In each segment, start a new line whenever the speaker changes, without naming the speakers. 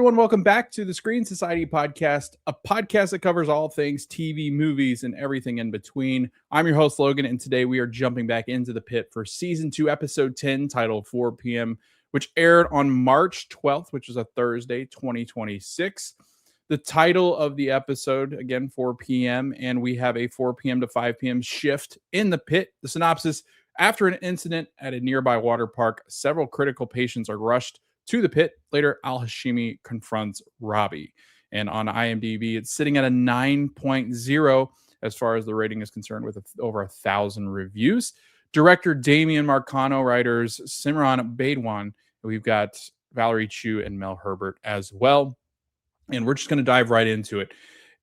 and welcome back to the Screen Society podcast, a podcast that covers all things TV, movies, and everything in between. I'm your host, Logan, and today we are jumping back into the pit for season 2, episode 10, titled 4 p.m., which aired on March 12th, which is a Thursday, 2026. The title of the episode, again, 4 p.m., and we have a 4 p.m. to 5 p.m. shift in the pit. The synopsis: after an incident at a nearby water park, several critical patients are rushed to the pit. Later, Al-Hashimi confronts Robby. And on IMDb, it's sitting at a 9.0 as far as the rating is concerned, with over 1,000 reviews. Director Damian Marcano, writers Simran Baidwan. We've got Valerie Chu and Mel Herbert as well. And we're just going to dive right into it.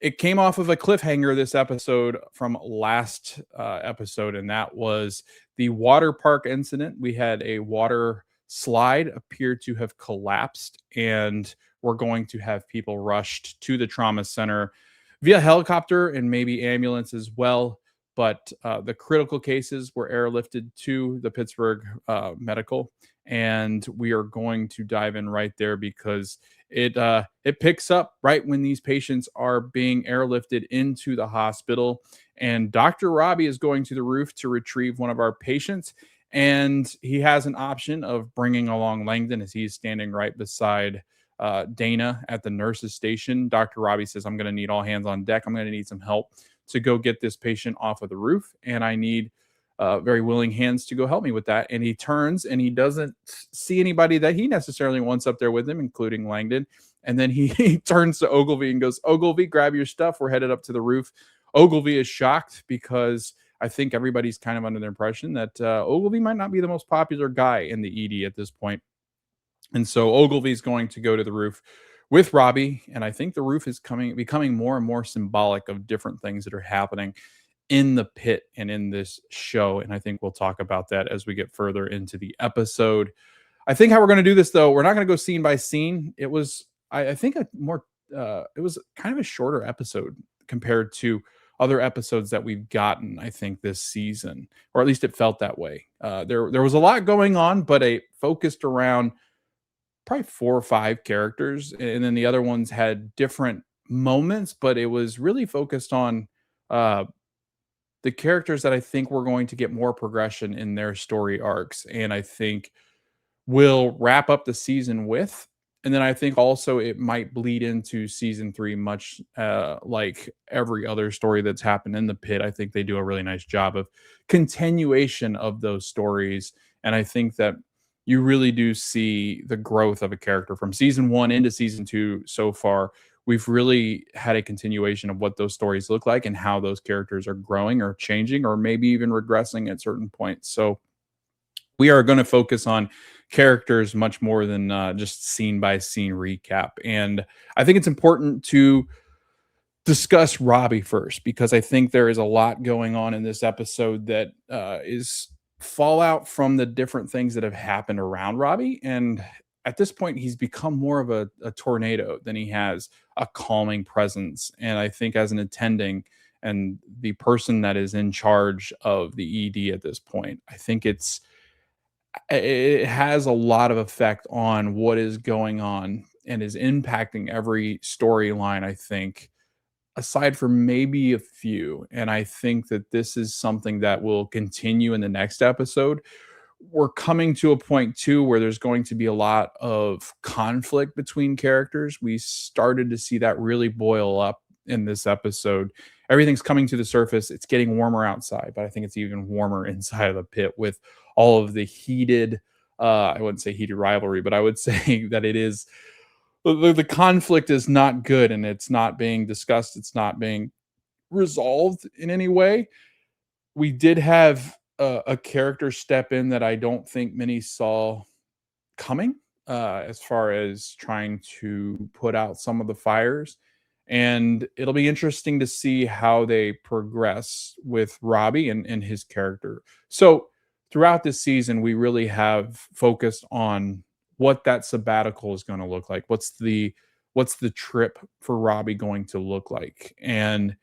It came off of a cliffhanger, this episode, from last episode, and that was the water park incident. We had a water slide appear to have collapsed, and we're going to have people rushed to the trauma center via helicopter and maybe ambulance as well. But the critical cases were airlifted to the Pittsburgh Medical, and we are going to dive in right there because it picks up right when these patients are being airlifted into the hospital, and Dr. Robby is going to the roof to retrieve one of our patients. And he has an option of bringing along Langdon, as he's standing right beside Dana at the nurse's station. Dr. Robby says, I'm going to need all hands on deck. I'm going to need some help to go get this patient off of the roof, and I need very willing hands to go help me with that. And he turns and he doesn't see anybody that he necessarily wants up there with him, including Langdon. And then he turns to Ogilvy and goes, Ogilvy, grab your stuff. We're headed up to the roof. Ogilvy is shocked because I think everybody's kind of under the impression that Ogilvy might not be the most popular guy in the ED at this point. And so Ogilvy is going to go to the roof with Robby. And I think the roof is becoming more and more symbolic of different things that are happening in the pit and in this show. And I think we'll talk about that as we get further into the episode. I think how we're going to do this, though, we're not going to go scene by scene. It was, I think, it was kind of a shorter episode compared to other episodes that we've gotten, I think, this season, or at least it felt that way. There was a lot going on, but it focused around probably 4 or 5 characters, and then the other ones had different moments, but it was really focused on the characters that I think we're going to get more progression in their story arcs, and I think will wrap up the season with. And then I think also it might bleed into season 3, much like every other story that's happened in the pit. I think they do a really nice job of continuation of those stories. And I think that you really do see the growth of a character from season 1 into season 2 so far. We've really had a continuation of what those stories look like and how those characters are growing or changing or maybe even regressing at certain points. So we are going to focus on characters much more than just scene by scene recap. And I think it's important to discuss Robby first, because I think there is a lot going on in this episode that is fallout from the different things that have happened around Robby. And at this point, he's become more of a tornado than he has a calming presence. And I think as an attending and the person that is in charge of the ED at this point, I think it has a lot of effect on what is going on and is impacting every storyline, I think, aside from maybe a few. And I think that this is something that will continue in the next episode. We're coming to a point, too, where there's going to be a lot of conflict between characters. We started to see that really boil up in this episode. Everything's coming to the surface. It's getting warmer outside, but I think it's even warmer inside of the pit with all of the heated, I wouldn't say heated rivalry, but I would say that it is, the conflict is not good, and it's not being discussed. It's not being resolved in any way. We did have a character step in that I don't think many saw coming, as far as trying to put out some of the fires. And it'll be interesting to see how they progress with Robby and his character. So throughout this season, we really have focused on what that sabbatical is going to look like. What's the trip for Robby going to look like? And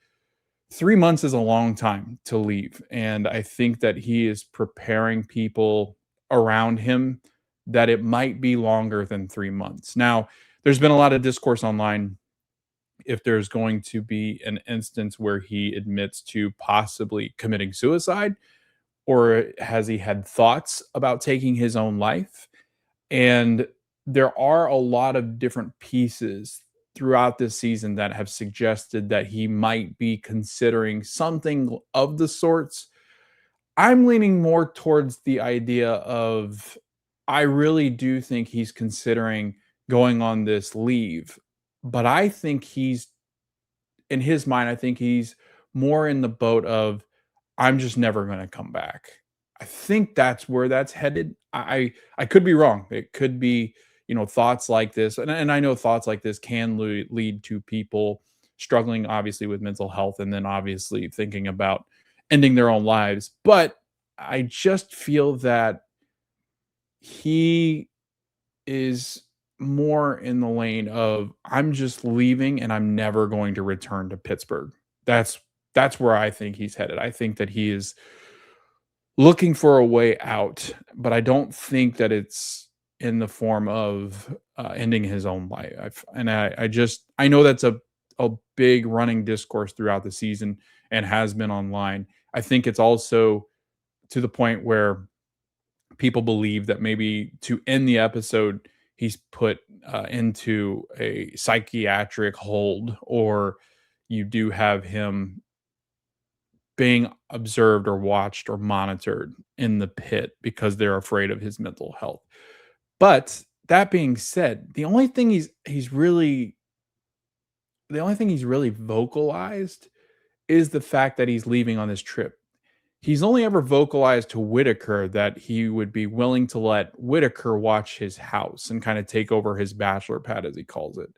3 months is a long time to leave. And I think that he is preparing people around him that it might be longer than 3 months. Now, there's been a lot of discourse online if there's going to be an instance where he admits to possibly committing suicide, or has he had thoughts about taking his own life. And there are a lot of different pieces throughout this season that have suggested that he might be considering something of the sorts. I'm leaning more towards the idea of, I really do think he's considering going on this leave, but I think he's, in his mind, I think he's more in the boat of, I'm just never going to come back. I think that's where that's headed. I could be wrong. It could be, thoughts like this, and I know thoughts like this can lead to people struggling, obviously, with mental health, and then obviously thinking about ending their own lives. But I just feel that he is more in the lane of, I'm just leaving and I'm never going to return to Pittsburgh. That's that's where I think he's headed. I think that he is looking for a way out, but I don't think that it's in the form of ending his own life. And I know that's a big running discourse throughout the season and has been online. I think it's also to the point where people believe that maybe to end the episode, he's put into a psychiatric hold, or you do have him being observed or watched or monitored in the pit because they're afraid of his mental health. But that being said, the only thing he's really vocalized is the fact that he's leaving on this trip. He's only ever vocalized to Whitaker that he would be willing to let Whitaker watch his house and kind of take over his bachelor pad, as he calls it.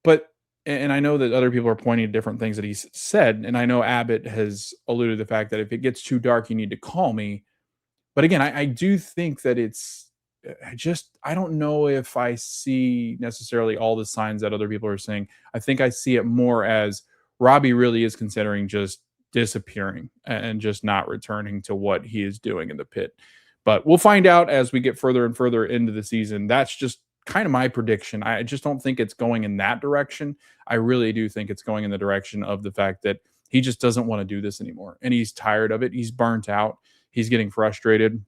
But and I know that other people are pointing to different things that he's said, and I know Abbott has alluded to the fact that if it gets too dark, you need to call me. But again, I do think that I don't know if I see necessarily all the signs that other people are saying. I think I see it more as Robby really is considering just disappearing and just not returning to what he is doing in the pit. But we'll find out as we get further and further into the season. That's just kind of my prediction. I just don't think it's going in that direction. I really do think it's going in the direction of the fact that he just doesn't want to do this anymore. And he's tired of it. He's burnt out. He's getting frustrated.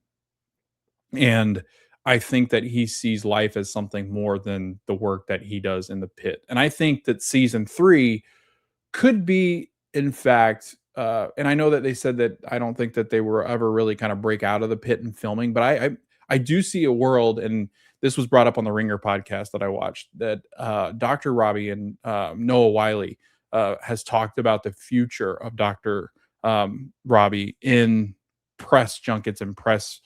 And I think that he sees life as something more than the work that he does in the pit. And I think that season 3 could be, in fact, and I know that they said that I don't think that they were ever really kind of break out of the pit and filming, but I do see a world, and this was brought up on the Ringer podcast that I watched, that Dr. Robby and Noah Wiley has talked about the future of Dr. Robby in press junkets and press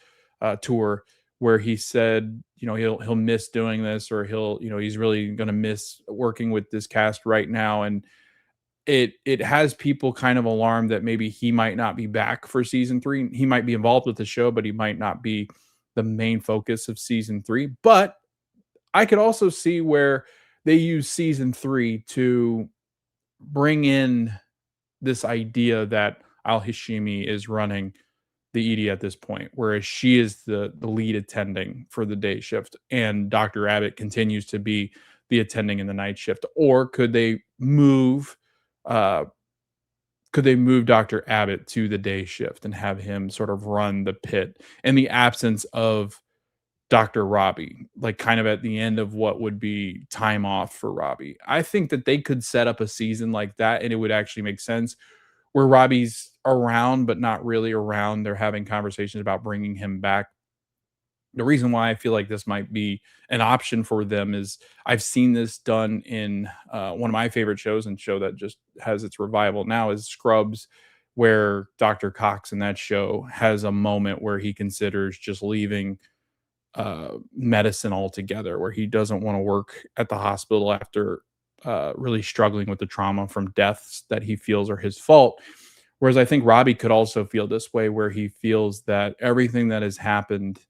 tour, where he said, he'll miss doing this, or he's really going to miss working with this cast right now. And it has people kind of alarmed that maybe he might not be back for season 3. He might be involved with the show, but he might not be the main focus of season 3. But I could also see where they use season 3 to bring in this idea that Al Hashimi is running the ED at this point, whereas she is the lead attending for the day shift, and Dr. Abbott continues to be the attending in the night shift. Or uh, could they move Dr. Abbott to the day shift and have him sort of run the pit in the absence of Dr. Robby, like kind of at the end of what would be time off for Robby? I think that they could set up a season like that, and it would actually make sense, where Robbie's around but not really around. They're having conversations about bringing him back. The reason why I feel like this might be an option for them is I've seen this done in one of my favorite shows, and show that just has its revival now, is Scrubs, where Dr. Cox in that show has a moment where he considers just leaving medicine altogether, where he doesn't want to work at the hospital after really struggling with the trauma from deaths that he feels are his fault. Whereas I think Robby could also feel this way, where he feels that everything that has happened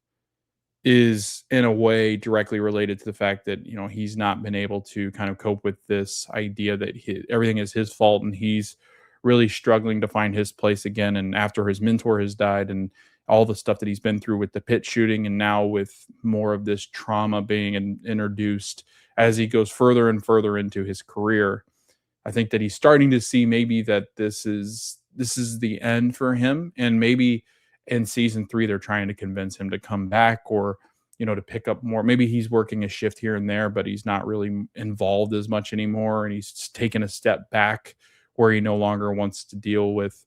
is in a way directly related to the fact that he's not been able to kind of cope with this idea that everything is his fault, and he's really struggling to find his place again. And after his mentor has died, and all the stuff that he's been through with the Pitt shooting, and now with more of this trauma being introduced as he goes further and further into his career. I think that he's starting to see maybe that this is the end for him, and maybe in season 3 they're trying to convince him to come back, or to pick up more. Maybe he's working a shift here and there, but he's not really involved as much anymore, and he's taken a step back where he no longer wants to deal with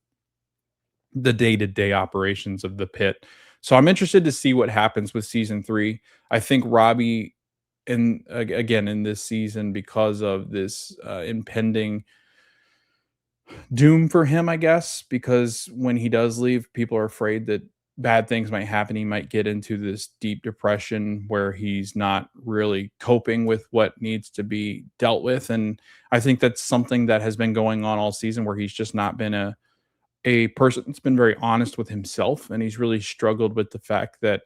the day-to-day operations of the pit. So I'm interested to see what happens with season 3. I think Robby, again in this season, because of this impending doom for him, I guess, because when he does leave, people are afraid that bad things might happen. He might get into this deep depression where he's not really coping with what needs to be dealt with. And I think that's something that has been going on all season, where he's just not been a person that's been very honest with himself, and he's really struggled with the fact that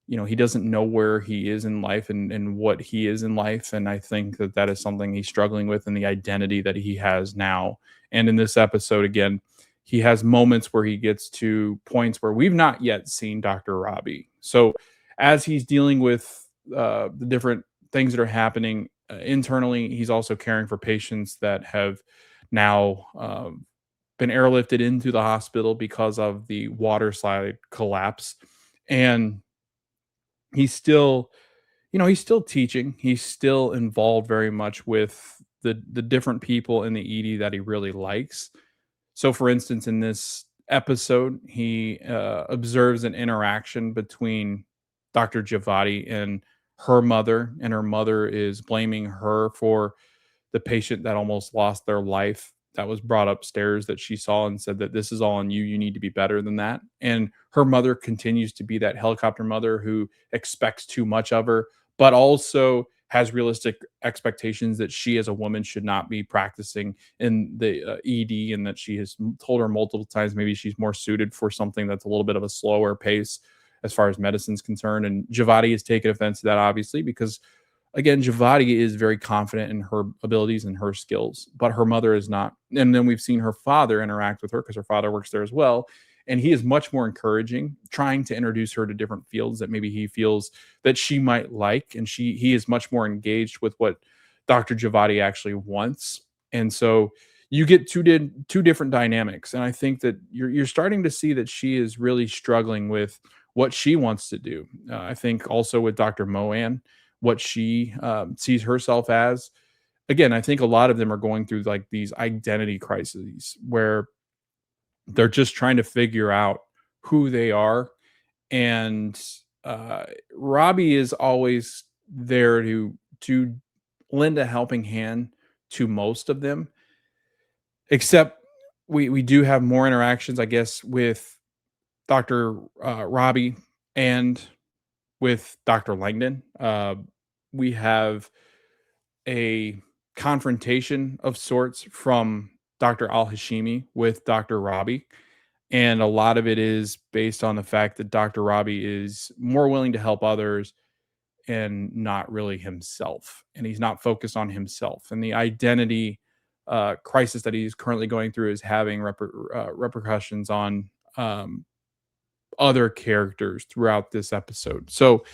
he doesn't know where he is in life, and what he is in life. And I think that that is something he's struggling with, in the identity that he has now. And in this episode, again, he has moments where he gets to points where we've not yet seen Dr. Robby. So as he's dealing with the different things that are happening internally, he's also caring for patients that have now been airlifted into the hospital because of the water slide collapse. And he's still he's still teaching, he's still involved very much with the different people in the ED that he really likes. So for instance, in this episode, he observes an interaction between Dr. Javati and her mother, and her mother is blaming her for the patient that almost lost their life, that was brought upstairs, that she saw, and said that this is all on you. You need to be better than that. And her mother continues to be that helicopter mother who expects too much of her, but also has realistic expectations that she as a woman should not be practicing in the ED, and that she has told her multiple times maybe she's more suited for something that's a little bit of a slower pace as far as medicine's concerned. And Javati has taken offense to that, obviously, because again, Javati is very confident in her abilities and her skills, but her mother is not. And then we've seen her father interact with her, because her father works there as well. And he is much more encouraging, trying to introduce her to different fields that maybe he feels that she might like. And he is much more engaged with what Dr. Javati actually wants. And so you get two different dynamics. And I think that you're starting to see that she is really struggling with what she wants to do. I think also with Dr. Mohan, what she sees herself as. Again, I think a lot of them are going through like these identity crises, where they're just trying to figure out who they are. And Robby is always there to lend a helping hand to most of them, except we do have more interactions, I guess, with Dr. Robby and with Dr. Langdon. We have a confrontation of sorts from Dr. Al-Hashimi with Dr. Robby. And a lot of it is based on the fact that Dr. Robby is more willing to help others and not really himself. And he's not focused on himself. And the identity crisis that he's currently going through is having repercussions on other characters throughout this episode. So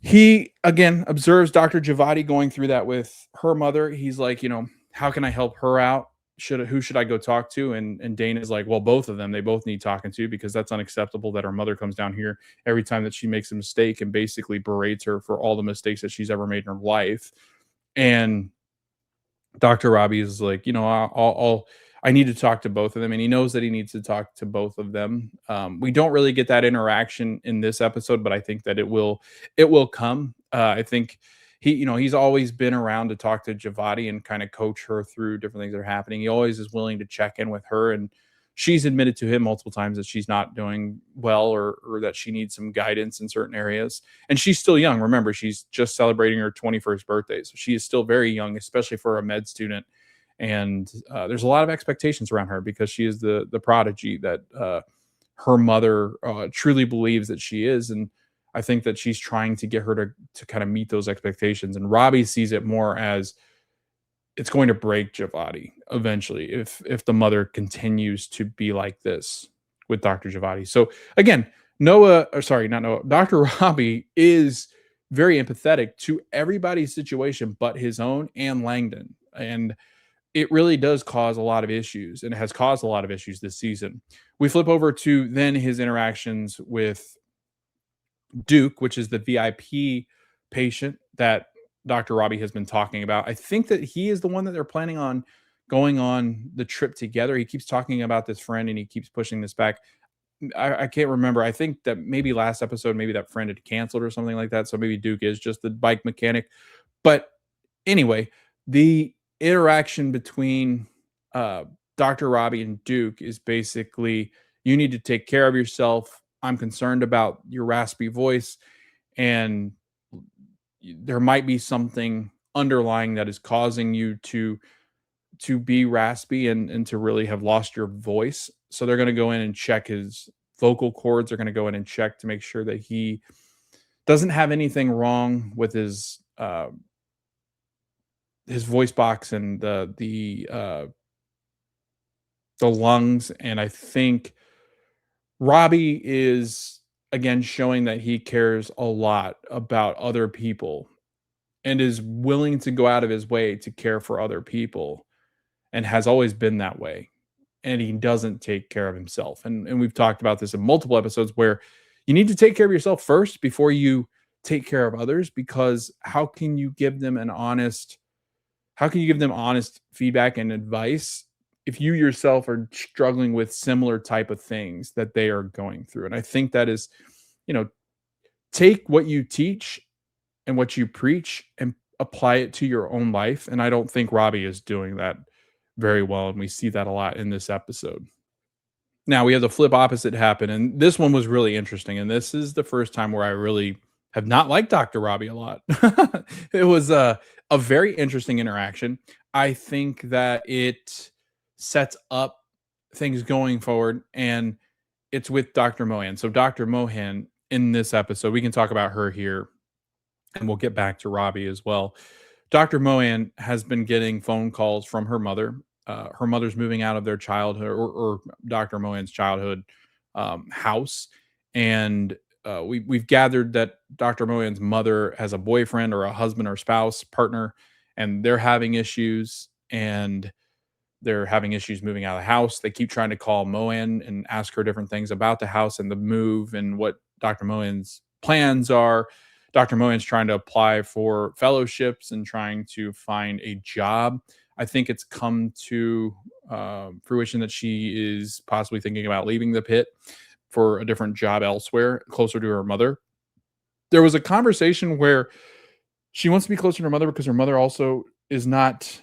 he again observes Dr. Javati going through that with her mother. He's like, how can I help her out? Who should I go talk to? And Dana's like, well, both of them. They both need talking to, because that's unacceptable that her mother comes down here every time that she makes a mistake and basically berates her for all the mistakes that she's ever made in her life. And Dr. Robby is like, I need to talk to both of them. And he knows that he needs to talk to both of them. We don't really get that interaction in this episode, but I think that it will come. I think he's always been around to talk to Javati and kind of coach her through different things that are happening. He always is willing to check in with her, and she's admitted to him multiple times that she's not doing well, or that she needs some guidance in certain areas. And she's still young. Remember, she's just celebrating her 21st birthday. So she is still very young, especially for a med student. And there's a lot of expectations around her, because she is the prodigy that her mother truly believes that she is. And I think that she's trying to get her to kind of meet those expectations. And Robby sees it more as it's going to break Javati eventually if the mother continues to be like this with Dr. Javati. So again, Dr. Robby is very empathetic to everybody's situation but his own and Langdon. And it really does cause a lot of issues, and it has caused a lot of issues this season. We flip over to then his interactions with Duke, which is the VIP patient that Dr. Robby has been talking about. I think that he is the one that they're planning on going on the trip together. He keeps talking about this friend and he keeps pushing this back. I can't remember. I think that maybe last episode, maybe that friend had canceled or something like that. So maybe Duke is just the bike mechanic. But anyway, the interaction between uh, Dr. Robby and Duke is basically you need to take care of yourself. I'm concerned about your raspy voice, and there might be something underlying that is causing you to be raspy and to really have lost your voice. So they're going to go in and check his vocal cords. They're going to go in and check to make sure that he doesn't have anything wrong with his voice box and the lungs. And I think Robby is again showing that he cares a lot about other people and is willing to go out of his way to care for other people and has always been that way. And he doesn't take care of himself. And we've talked about this in multiple episodes where you need to take care of yourself first before you take care of others, because how can you give them honest feedback and advice if you yourself are struggling with similar type of things that they are going through? And I think that is, you know, take what you teach and what you preach and apply it to your own life. And I don't think Robby is doing that very well. And we see that a lot in this episode. Now we have the flip opposite happen. And this one was really interesting. And this is the first time where I really have not liked Dr. Robby a lot. It was a very interesting interaction. I think that it sets up things going forward. And it's with Dr. Mohan. So Dr. Mohan in this episode, we can talk about her here and we'll get back to Robby as well. Dr. Mohan has been getting phone calls from her mother. Her mother's moving out of their childhood or Dr. Mohan's childhood house. And we've gathered that Dr. Mohan's mother has a boyfriend or a husband or spouse partner, and they're having issues moving out of the house. They keep trying to call Mohan and ask her different things about the house and the move and what Dr. Mohan's plans are. Dr. Mohan's trying to apply for fellowships and trying to find a job. I think it's come to fruition that she is possibly thinking about leaving the Pitt for a different job elsewhere, closer to her mother. There was a conversation where she wants to be closer to her mother because her mother also is not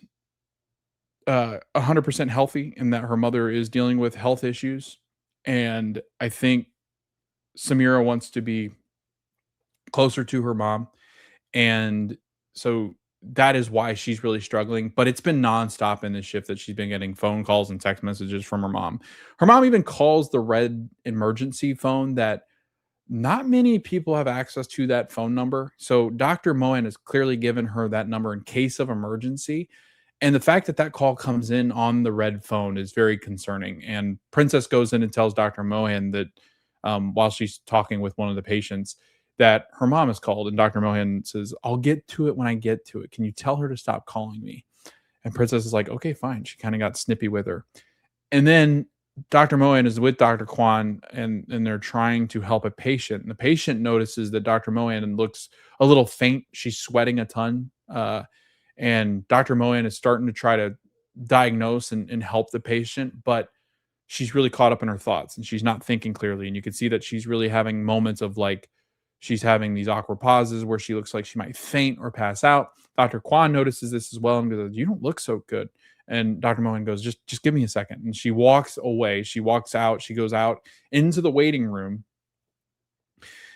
100% healthy, and that her mother is dealing with health issues. And I think Samira wants to be closer to her mom. And so that is why she's really struggling. But it's been nonstop in this shift that she's been getting phone calls and text messages from her mom. Her mom even calls the red emergency phone that not many people have access to that phone number. So Dr. Mohan has clearly given her that number in case of emergency. And the fact that that call comes in on the red phone is very concerning. And Princess goes in and tells Dr. Mohan that while she's talking with one of the patients, that her mom is called. And Dr. Mohan says, "I'll get to it when I get to it. Can you tell her to stop calling me?" And Princess is like, "Okay, fine." She kind of got snippy with her. And then Dr. Mohan is with Dr. Kwan, and they're trying to help a patient. And the patient notices that Dr. Mohan looks a little faint. She's sweating a ton. And Dr. Mohan is starting to try to diagnose and help the patient, but she's really caught up in her thoughts and she's not thinking clearly. And you can see that she's really having moments of like, she's having these awkward pauses where she looks like she might faint or pass out. Dr. Kwan notices this as well and goes, "You don't look so good." And Dr. Mohan goes, just give me a second. And she walks away. She walks out. She goes out into the waiting room.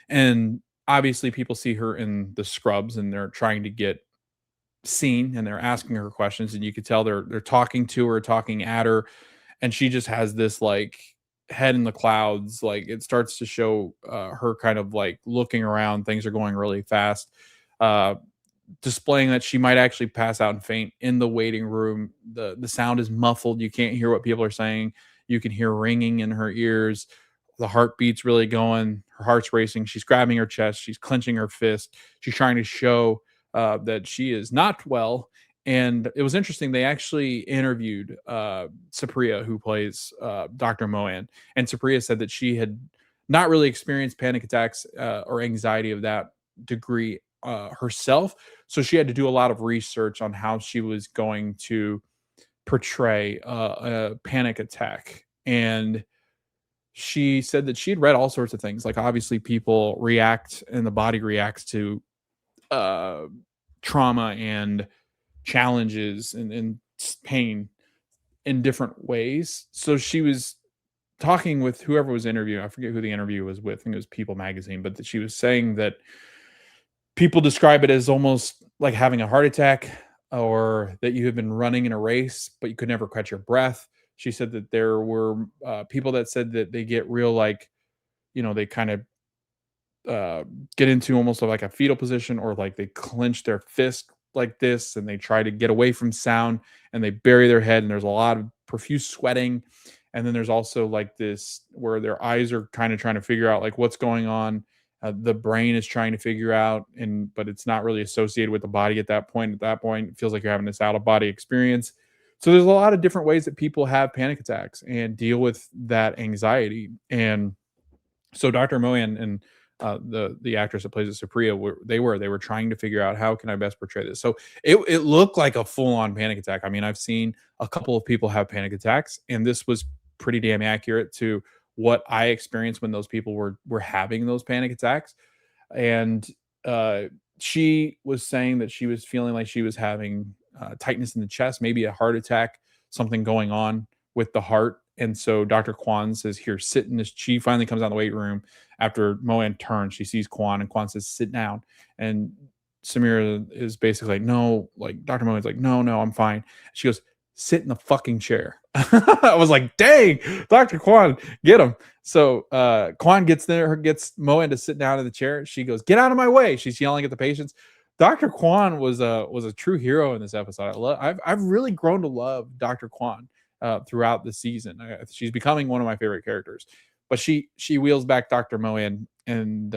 And obviously people see her in the scrubs and they're trying to get seen and they're asking her questions. And you could tell they're talking to her, talking at her. And she just has this like head in the clouds. Like it starts to show her kind of like looking around. Things are going really fast. Displaying that she might actually pass out and faint in the waiting room. The sound is muffled. You can't hear what people are saying. You can hear ringing in her ears. the heartbeat's really going, her heart's racing, she's grabbing her chest, she's clenching her fist, she's trying to show that she is not well. And it was interesting. They actually interviewed Supriya, who plays Dr. Mohan, and Supriya said that she had not really experienced panic attacks or anxiety of that degree herself. So she had to do a lot of research on how she was going to portray a panic attack. And she said that she'd read all sorts of things. Like, obviously, people react and the body reacts to uh, trauma and challenges and pain in different ways. So she was talking with whoever was interviewing. I forget who the interview was with. I think it was People Magazine, but that she was saying that people describe it as almost like having a heart attack, or that you have been running in a race, but you could never catch your breath. She said that there were people that said that they get real, like, they kind of uh, get into almost like a fetal position, or like they clench their fist like this and they try to get away from sound and they bury their head, and there's a lot of profuse sweating. And then there's also like this where their eyes are kind of trying to figure out like what's going on. The brain is trying to figure out, but it's not really associated with the body at that point. At that point, it feels like you're having this out of body experience. So there's a lot of different ways that people have panic attacks and deal with that anxiety. And so Dr. Mohan and the actress that plays it, Supriya, they were trying to figure out, how can I best portray this. So it looked like a full on panic attack. I mean, I've seen a couple of people have panic attacks, and this was pretty damn accurate to what I experienced when those people were having those panic attacks. And she was saying that she was feeling like she was having tightness in the chest, maybe a heart attack, something going on with the heart. And so Dr. Kwan says, here, sit in this. She finally comes out of the weight room after Mohan turns. She sees Kwan, and Kwan says, sit down. And Samira is basically like, no, like Dr. Mohan's like, no, I'm fine. She goes, sit in the fucking chair. I was like, dang, Dr. Kwan, get him. So Kwan gets Mohan to sit down in the chair. She goes, get out of my way. She's yelling at the patients. Dr. Kwan was a true hero in this episode. I've really grown to love Dr. Kwan throughout the season. She's becoming one of my favorite characters. But she wheels back Dr. Mohan, and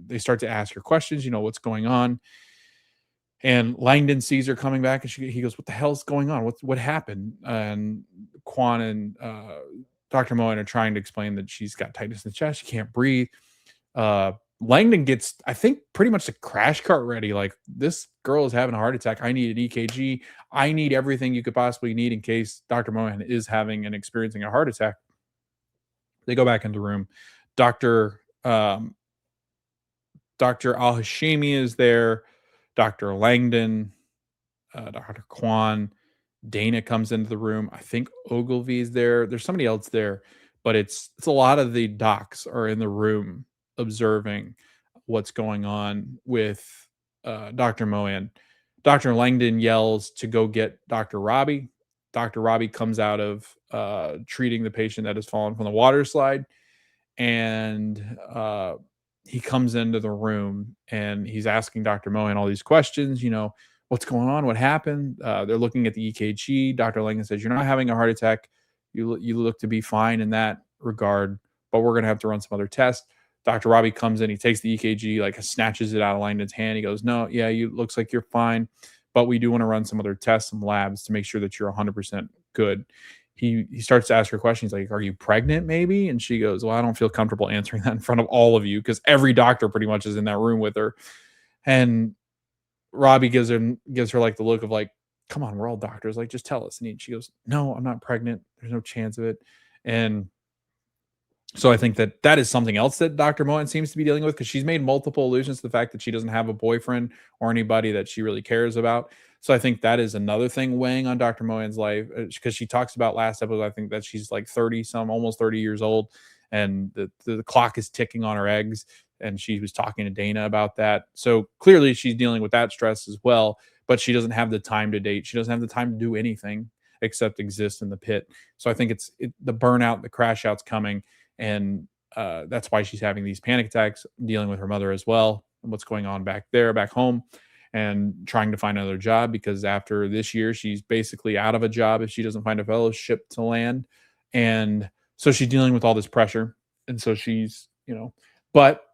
they start to ask her questions. What's going on? And Langdon sees her coming back, and he goes, what the hell's going on? What happened? And Kwan and Dr. Mohan are trying to explain that she's got tightness in the chest. She can't breathe. Langdon gets, I think, pretty much the crash cart ready. Like, this girl is having a heart attack. I need an EKG. I need everything you could possibly need in case Dr. Mohan is having and experiencing a heart attack. They go back into the room. Dr. Al-Hashimi is there. Dr. Langdon, Dr. Kwan, Dana comes into the room. I think Ogilvy's there. There's somebody else there, but it's a lot of the docs are in the room observing what's going on with Dr. Mohan. Dr. Langdon yells to go get Dr. Robby. Dr. Robby comes out of treating the patient that has fallen from the water slide, and he comes into the room and he's asking Dr. Mohan all these questions. What's going on? What happened? They're looking at the EKG. Dr. Langdon says, you're not having a heart attack. You look to be fine in that regard, but we're going to have to run some other tests. Dr. Robby comes in, he takes the EKG, like snatches it out of Langdon's hand. He goes, no, yeah, looks like you're fine, but we do want to run some other tests, some labs to make sure that you're 100% good. He starts to ask her questions like, are you pregnant maybe? And she goes, well, I don't feel comfortable answering that in front of all of you, because every doctor pretty much is in that room with her. And Robby gives her like the look of like, come on, we're all doctors. Like, just tell us. And she goes, no, I'm not pregnant. There's no chance of it. And so I think that is something else that Dr. Mohan seems to be dealing with, because she's made multiple allusions to the fact that she doesn't have a boyfriend or anybody that she really cares about. So I think that is another thing weighing on Dr. Mohan's life, because she talks about last episode, I think, that she's like 30 some, almost 30 years old, and the clock is ticking on her eggs. And she was talking to Dana about that. So clearly she's dealing with that stress as well, but she doesn't have the time to date. She doesn't have the time to do anything except exist in the pit. So I think it's the burnout, the crash out's coming. And that's why she's having these panic attacks, dealing with her mother as well, and what's going on back home, and trying to find another job, because after this year, she's basically out of a job if she doesn't find a fellowship to land. And so she's dealing with all this pressure. And so she's, but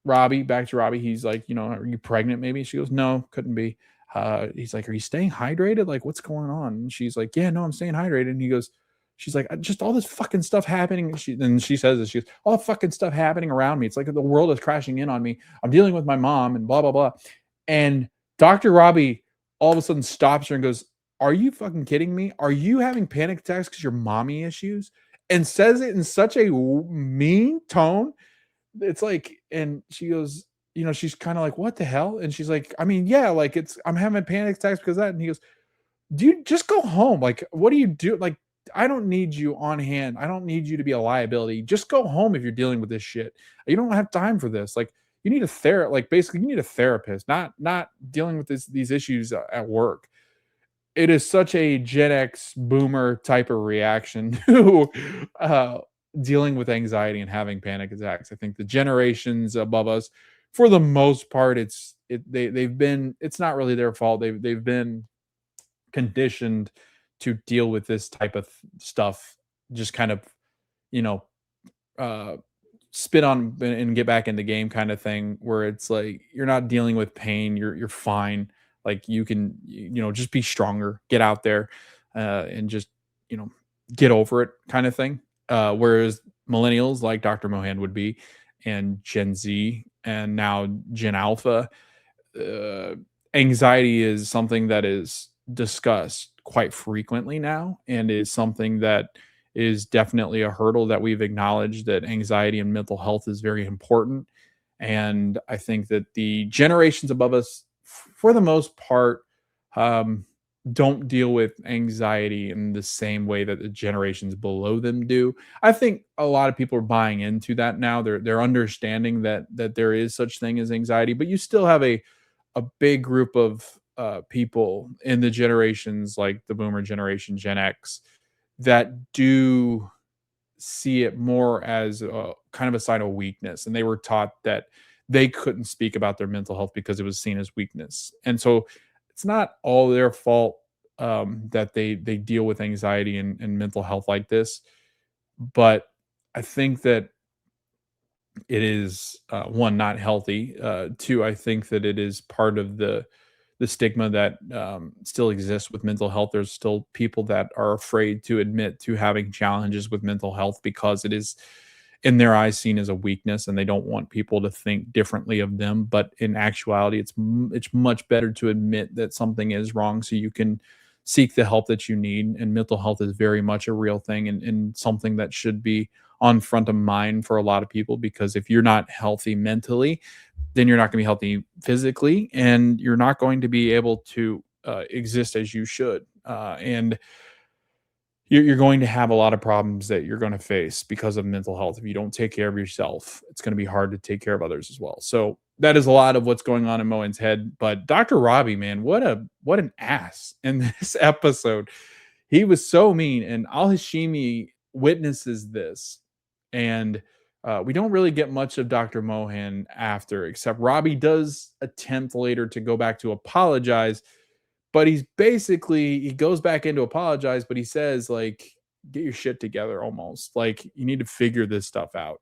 Robby, back to Robby, he's like, are you pregnant maybe? She goes, no, couldn't be. He's like, are you staying hydrated? Like, what's going on? And she's like, yeah, no, I'm staying hydrated. And he goes, she's like, just all this fucking stuff happening. Then she says this, she goes, all the fucking stuff happening around me. It's like the world is crashing in on me. I'm dealing with my mom and blah, blah, blah. And Dr. Robby all of a sudden stops her and goes, are you fucking kidding me? Are you having panic attacks because your mommy issues? And says it in such a mean tone. It's like, and she goes, she's kind of like, what the hell? And she's like, I mean, yeah, like I'm having panic attacks because of that. And he goes, do you just go home? Like, what do you do? Like, I don't need you on hand. I don't need you to be a liability. Just go home if you're dealing with this shit. You don't have time for this. Like, you need a like basically you need a therapist, not dealing with these issues at work. It is such a Gen X boomer type of reaction to dealing with anxiety and having panic attacks. I think the generations above us, for the most part, they've been, it's not really their fault. They've been conditioned to deal with this type of stuff, just kind of, you know, uh, spit on and get back in the game kind of thing, where it's like you're not dealing with pain, you're fine. Like you can, just be stronger, get out there, and just, you know, get over it kind of thing. Whereas millennials like Dr. Mohan would be, and Gen Z, and now Gen Alpha, uh, anxiety is something that is discussed quite frequently now, and is something that is definitely a hurdle that we've acknowledged, that anxiety and mental health is very important. And I think that the generations above us, for the most part, um, don't deal with anxiety in the same way that the generations below them do. I think a lot of people are buying into that now. They're understanding that there is such thing as anxiety, but you still have a big group of people in the generations like the boomer generation, Gen X, that do see it more as a kind of a sign of weakness, and they were taught that they couldn't speak about their mental health because it was seen as weakness. And so it's not all their fault, that they deal with anxiety and mental health like this. But I think that it is, one, not healthy. Two, I think that it is part of the stigma that still exists with mental health. There's still people that are afraid to admit to having challenges with mental health because it is, in their eyes, seen as a weakness, and they don't want people to think differently of them. But in actuality, it's much better to admit that something is wrong so you can seek the help that you need. And mental health is very much a real thing, and something that should be on front of mind for a lot of people, because if you're not healthy mentally, then you're not going to be healthy physically, and you're not going to be able to exist as you should. And you're going to have a lot of problems that you're going to face because of mental health. If you don't take care of yourself, it's going to be hard to take care of others as well. So that is a lot of what's going on in Moen's head. But Dr. Robby, man, what an ass in this episode. He was so mean, and Al Hashimi witnesses this. And we don't really get much of Dr. Mohan after, except Robby does attempt later to go back to apologize, but he goes back in to apologize, but he says, like, get your shit together almost. Like, you need to figure this stuff out.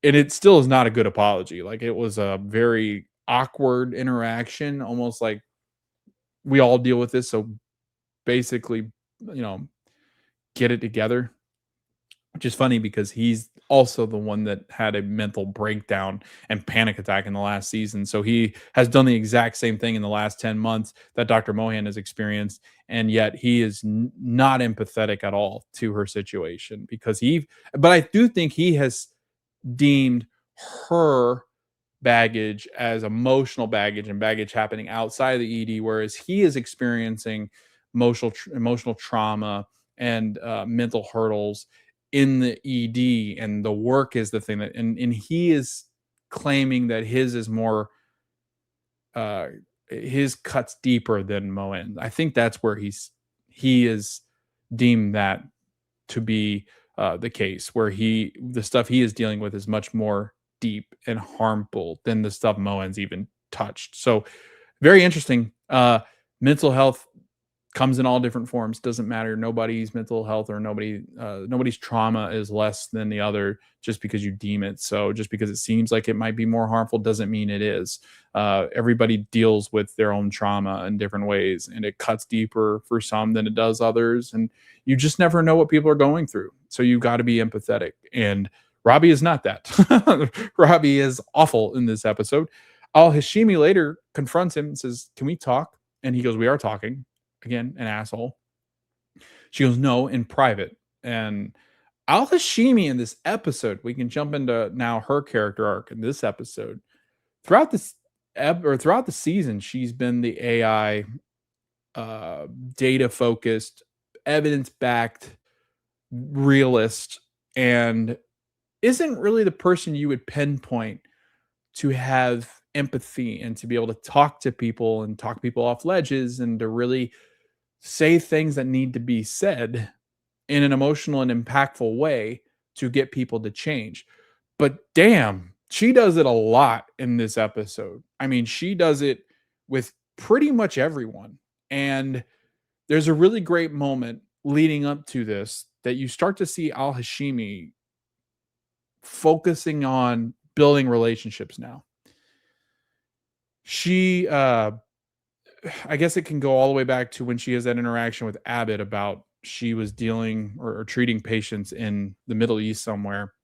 And it still is not a good apology. Like, it was a very awkward interaction, almost like we all deal with this. So basically, you know, get it together. Which is funny because he's also the one that had a mental breakdown and panic attack in the last season. So he has done the exact same thing in the last 10 months that Dr. Mohan has experienced. And yet he is not empathetic at all to her situation, but I do think he has deemed her baggage as emotional baggage, and baggage happening outside of the ED, whereas he is experiencing emotional trauma and mental hurdles in the ED, and the work is the thing that, and he is claiming that his is more, his cuts deeper than Moen. I think that's where he is deemed that to be the case, where the stuff he is dealing with is much more deep and harmful than the stuff Moen's even touched. So very interesting. Mental health comes in all different forms. Doesn't matter. Nobody's mental health or nobody's trauma is less than the other just because you deem it so. Just because it seems like it might be more harmful doesn't mean it is. Everybody deals with their own trauma in different ways, and it cuts deeper for some than it does others. And you just never know what people are going through. So you got to be empathetic. And Robby is not that. Robby is awful in this episode. Al Hashimi later confronts him and says, "Can we talk?" And he goes, "We are talking." Again, an asshole. She goes, "No, in private." And Al Hashimi in this episode, we can jump into now her character arc in this episode. Throughout this throughout the season, she's been the AI, data focused, evidence backed realist, and isn't really the person you would pinpoint to have empathy and to be able to talk to people and talk people off ledges and to really say things that need to be said in an emotional and impactful way to get people to change. But damn, she does it a lot in this episode. I mean, she does it with pretty much everyone. And there's a really great moment leading up to this that you start to see Al Hashimi focusing on building relationships now. She I guess it can go all the way back to when she has that interaction with Abbott about she was dealing or treating patients in the Middle East somewhere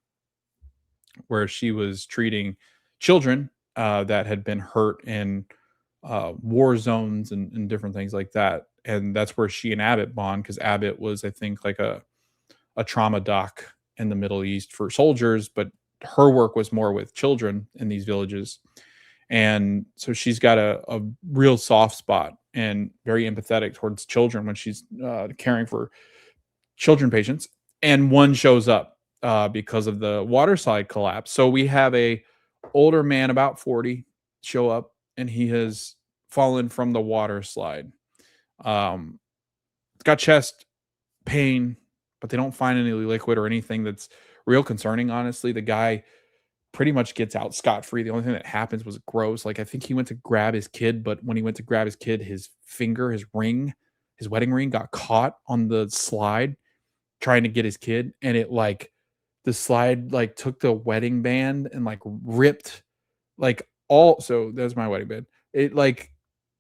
where she was treating children that had been hurt in war zones and different things like that. And that's where she and Abbott bond, because Abbott was, I think, like a trauma doc in the Middle East for soldiers, but her work was more with children in these villages. And so she's got a real soft spot and very empathetic towards children when she's caring for children patients. And one shows up because of the water slide collapse. So we have a older man, about 40, show up, and he has fallen from the water slide. Got chest pain, but they don't find any liquid or anything that's real concerning. Honestly, the guy pretty much gets out scot-free. The only thing that happens was gross. Like, I think he went to grab his kid, but when he went to grab his kid, his finger, his ring, his wedding ring got caught on the slide trying to get his kid. And it like, the slide like took the wedding band and like ripped like all, so there's my wedding band. It like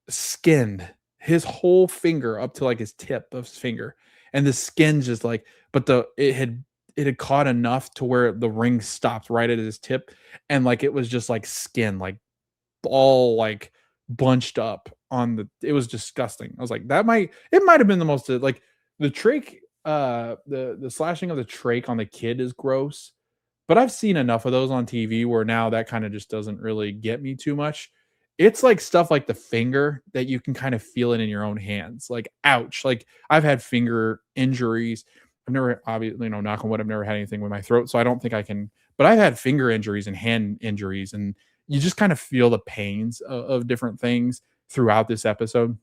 skinned his whole finger up to like his tip of his finger. And the skin just like, but it had caught enough to where the ring stopped right at his tip, and like it was just like skin, like all like bunched up on the. It was disgusting. I was like, it might have been the most like the trach, the slashing of the trach on the kid is gross, but I've seen enough of those on TV where now that kind of just doesn't really get me too much. It's like stuff like the finger that you can kind of feel it in your own hands. Like, ouch. Like, I've had finger injuries. I've never, obviously, knock on wood, I've never had anything with my throat, so I don't think I can, but I've had finger injuries and hand injuries, and you just kind of feel the pains of different things throughout this episode.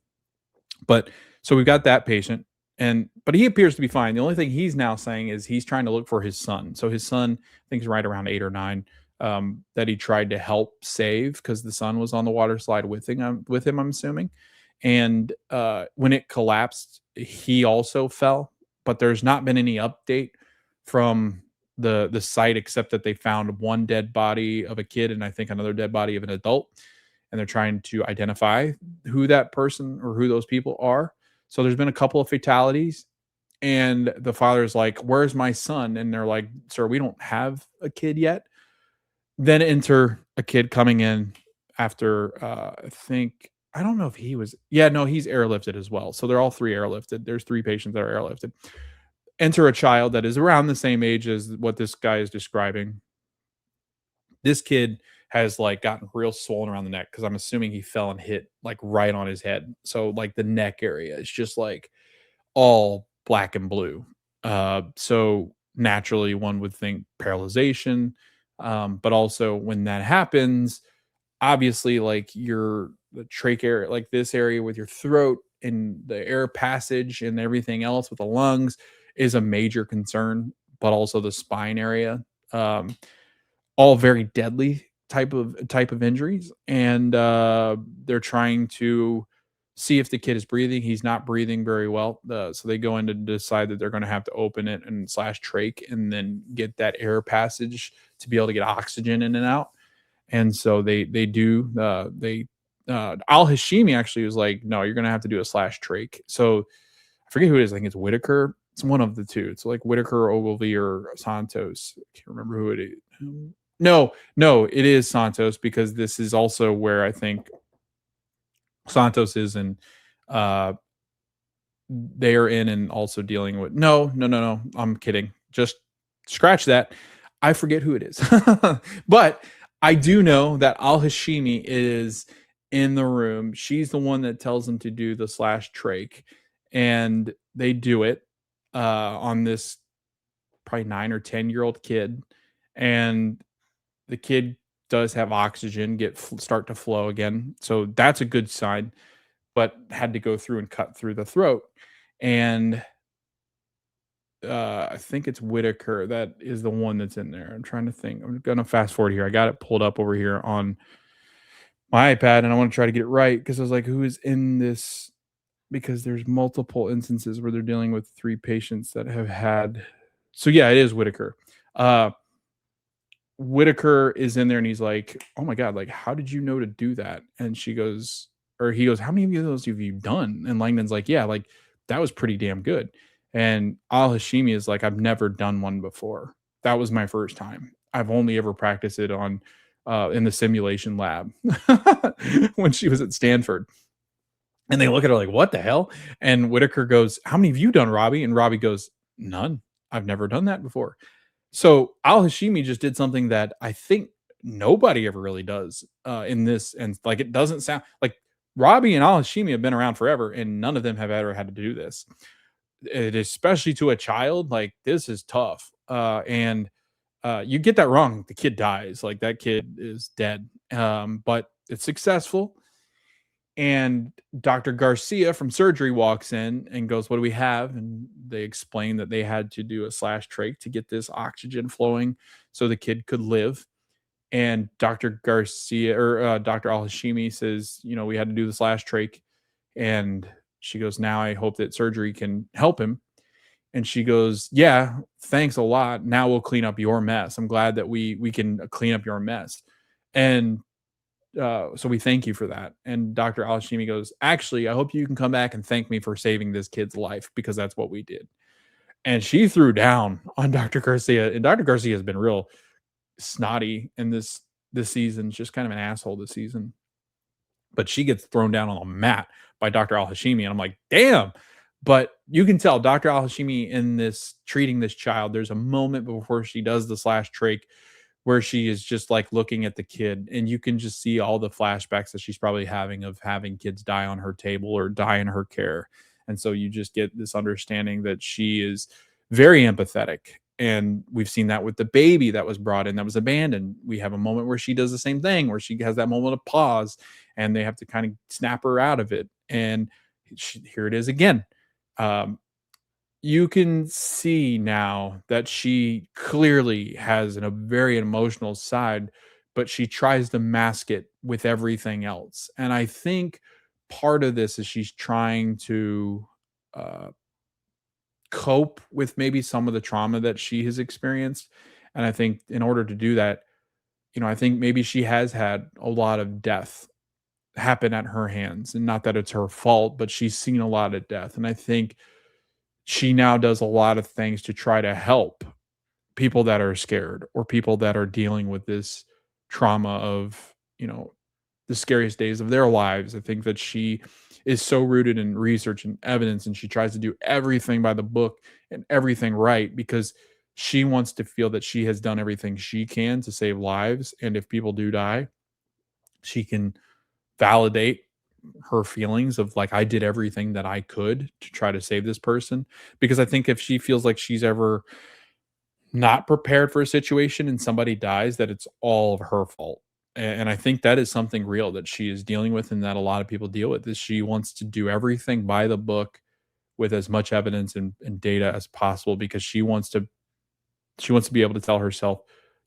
But so we've got that patient, but he appears to be fine. The only thing he's now saying is he's trying to look for his son. So his son, I think, is right around 8 or 9, that he tried to help save because the son was on the water slide with him, I'm assuming. And when it collapsed, he also fell, but there's not been any update from the site except that they found one dead body of a kid and I think another dead body of an adult, and they're trying to identify who that person or who those people are. So there's been a couple of fatalities, and the father's like, "Where's my son?" And they're like, "Sir, we don't have a kid yet." Then enter a kid coming in after I think, I don't know if he was, yeah, no, he's airlifted as well. So they're all 3 airlifted. There's 3 patients that are airlifted. Enter a child that is around the same age as what this guy is describing. This kid has like gotten real swollen around the neck because I'm assuming he fell and hit like right on his head. So like the neck area is just like all black and blue. So naturally one would think paralyzation. But also when that happens, obviously like the trach area, like this area with your throat and the air passage and everything else with the lungs is a major concern, but also the spine area, all very deadly type of injuries. And they're trying to see if the kid is breathing. He's not breathing very well. So they go in to decide that they're going to have to open it and slash trach and then get that air passage to be able to get oxygen in and out. And so they do they Al Hashimi actually was like, no, you're going to have to do a slash trach. So I forget who it is. I think it's Whitaker. It's one of the two. It's like Whitaker or Ogilvy or Santos. I can't remember who it is. No, it is Santos, because this is also where I think Santos is in they are in and also dealing with no. I'm kidding. Just scratch that. I forget who it is. But I do know that Al Hashimi is in the room. She's the one that tells them to do the slash trach, and they do it on this probably 9 or 10-year-old kid, and the kid does have oxygen start to flow again, so that's a good sign, but had to go through and cut through the throat. And I think it's Whitaker that is the one that's in there. I'm trying to think. I'm gonna fast forward here. I got it pulled up over here on my iPad, and I want to try to get it right, because I was like, who is in this? Because there's multiple instances where they're dealing with 3 patients that have had. So yeah, it is Whitaker. Whitaker is in there, and he's like, oh my God, like, how did you know to do that? And she goes, or he goes, how many of those have you done? And Langdon's like, yeah, like, that was pretty damn good. And Al Hashimi is like, I've never done one before. That was my first time. I've only ever practiced it on in the simulation lab when she was at Stanford. And they look at her like, what the hell? And Whitaker goes, how many have you done, Robby? And Robby goes, none. I've never done that before. So Al Hashimi just did something that I think nobody ever really does in this. And like, it doesn't sound like Robby and Al Hashimi have been around forever, and none of them have ever had to do this. Especially to a child, like, this is tough. And you get that wrong, the kid dies. Like, that kid is dead. But it's successful. And Dr. Garcia from surgery walks in and goes, what do we have? And they explain that they had to do a slash trach to get this oxygen flowing so the kid could live. And Dr. Garcia or Dr. Al Hashimi says, we had to do the slash trach. And she goes, now I hope that surgery can help him. And she goes, yeah, thanks a lot. Now we'll clean up your mess. I'm glad that we can clean up your mess. And so we thank you for that. And Dr. Al Hashimi goes, actually, I hope you can come back and thank me for saving this kid's life, because that's what we did. And she threw down on Dr. Garcia. And Dr. Garcia has been real snotty in this season, just kind of an asshole this season. But she gets thrown down on the mat by Dr. Al Hashimi. And I'm like, damn. But you can tell Dr. Al Hashimi in this treating this child, there's a moment before she does the slash trach where she is just like looking at the kid, and you can just see all the flashbacks that she's probably having of having kids die on her table or die in her care. And so you just get this understanding that she is very empathetic. And we've seen that with the baby that was brought in, that was abandoned. We have a moment where she does the same thing, where she has that moment of pause, and they have to kind of snap her out of it. And here it is again. You can see now that she clearly has a very emotional side, but she tries to mask it with everything else. And I think part of this is she's trying to cope with maybe some of the trauma that she has experienced. And I think in order to do that, I think maybe she has had a lot of death happen at her hands, and not that it's her fault, but she's seen a lot of death. And I think she now does a lot of things to try to help people that are scared, or people that are dealing with this trauma of, the scariest days of their lives. I think that she is so rooted in research and evidence, and she tries to do everything by the book and everything right, because she wants to feel that she has done everything she can to save lives. And if people do die, she can validate her feelings of like, I did everything that I could to try to save this person. Because I think if she feels like she's ever not prepared for a situation and somebody dies, that it's all of her fault. And I think that is something real that she is dealing with, and that a lot of people deal with, is she wants to do everything by the book with as much evidence and data as possible, because she wants to be able to tell herself,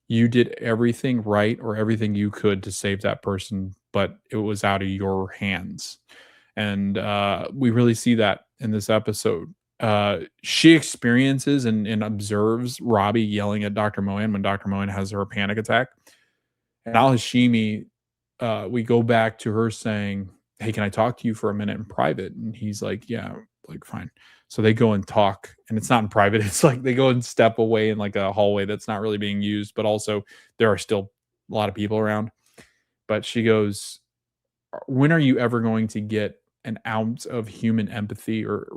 you did everything right, or everything you could to save that person, but it was out of your hands. And we really see that in this episode. She experiences and observes Robby yelling at Dr. Mohan when Dr. Mohan has her panic attack. And Al Hashimi, we go back to her saying, "Hey, can I talk to you for a minute in private?" And he's like, "Yeah, like fine." So they go and talk, and it's not in private. It's like they go and step away in like a hallway that's not really being used, but also there are still a lot of people around. But she goes, "When are you ever going to get an ounce of human empathy or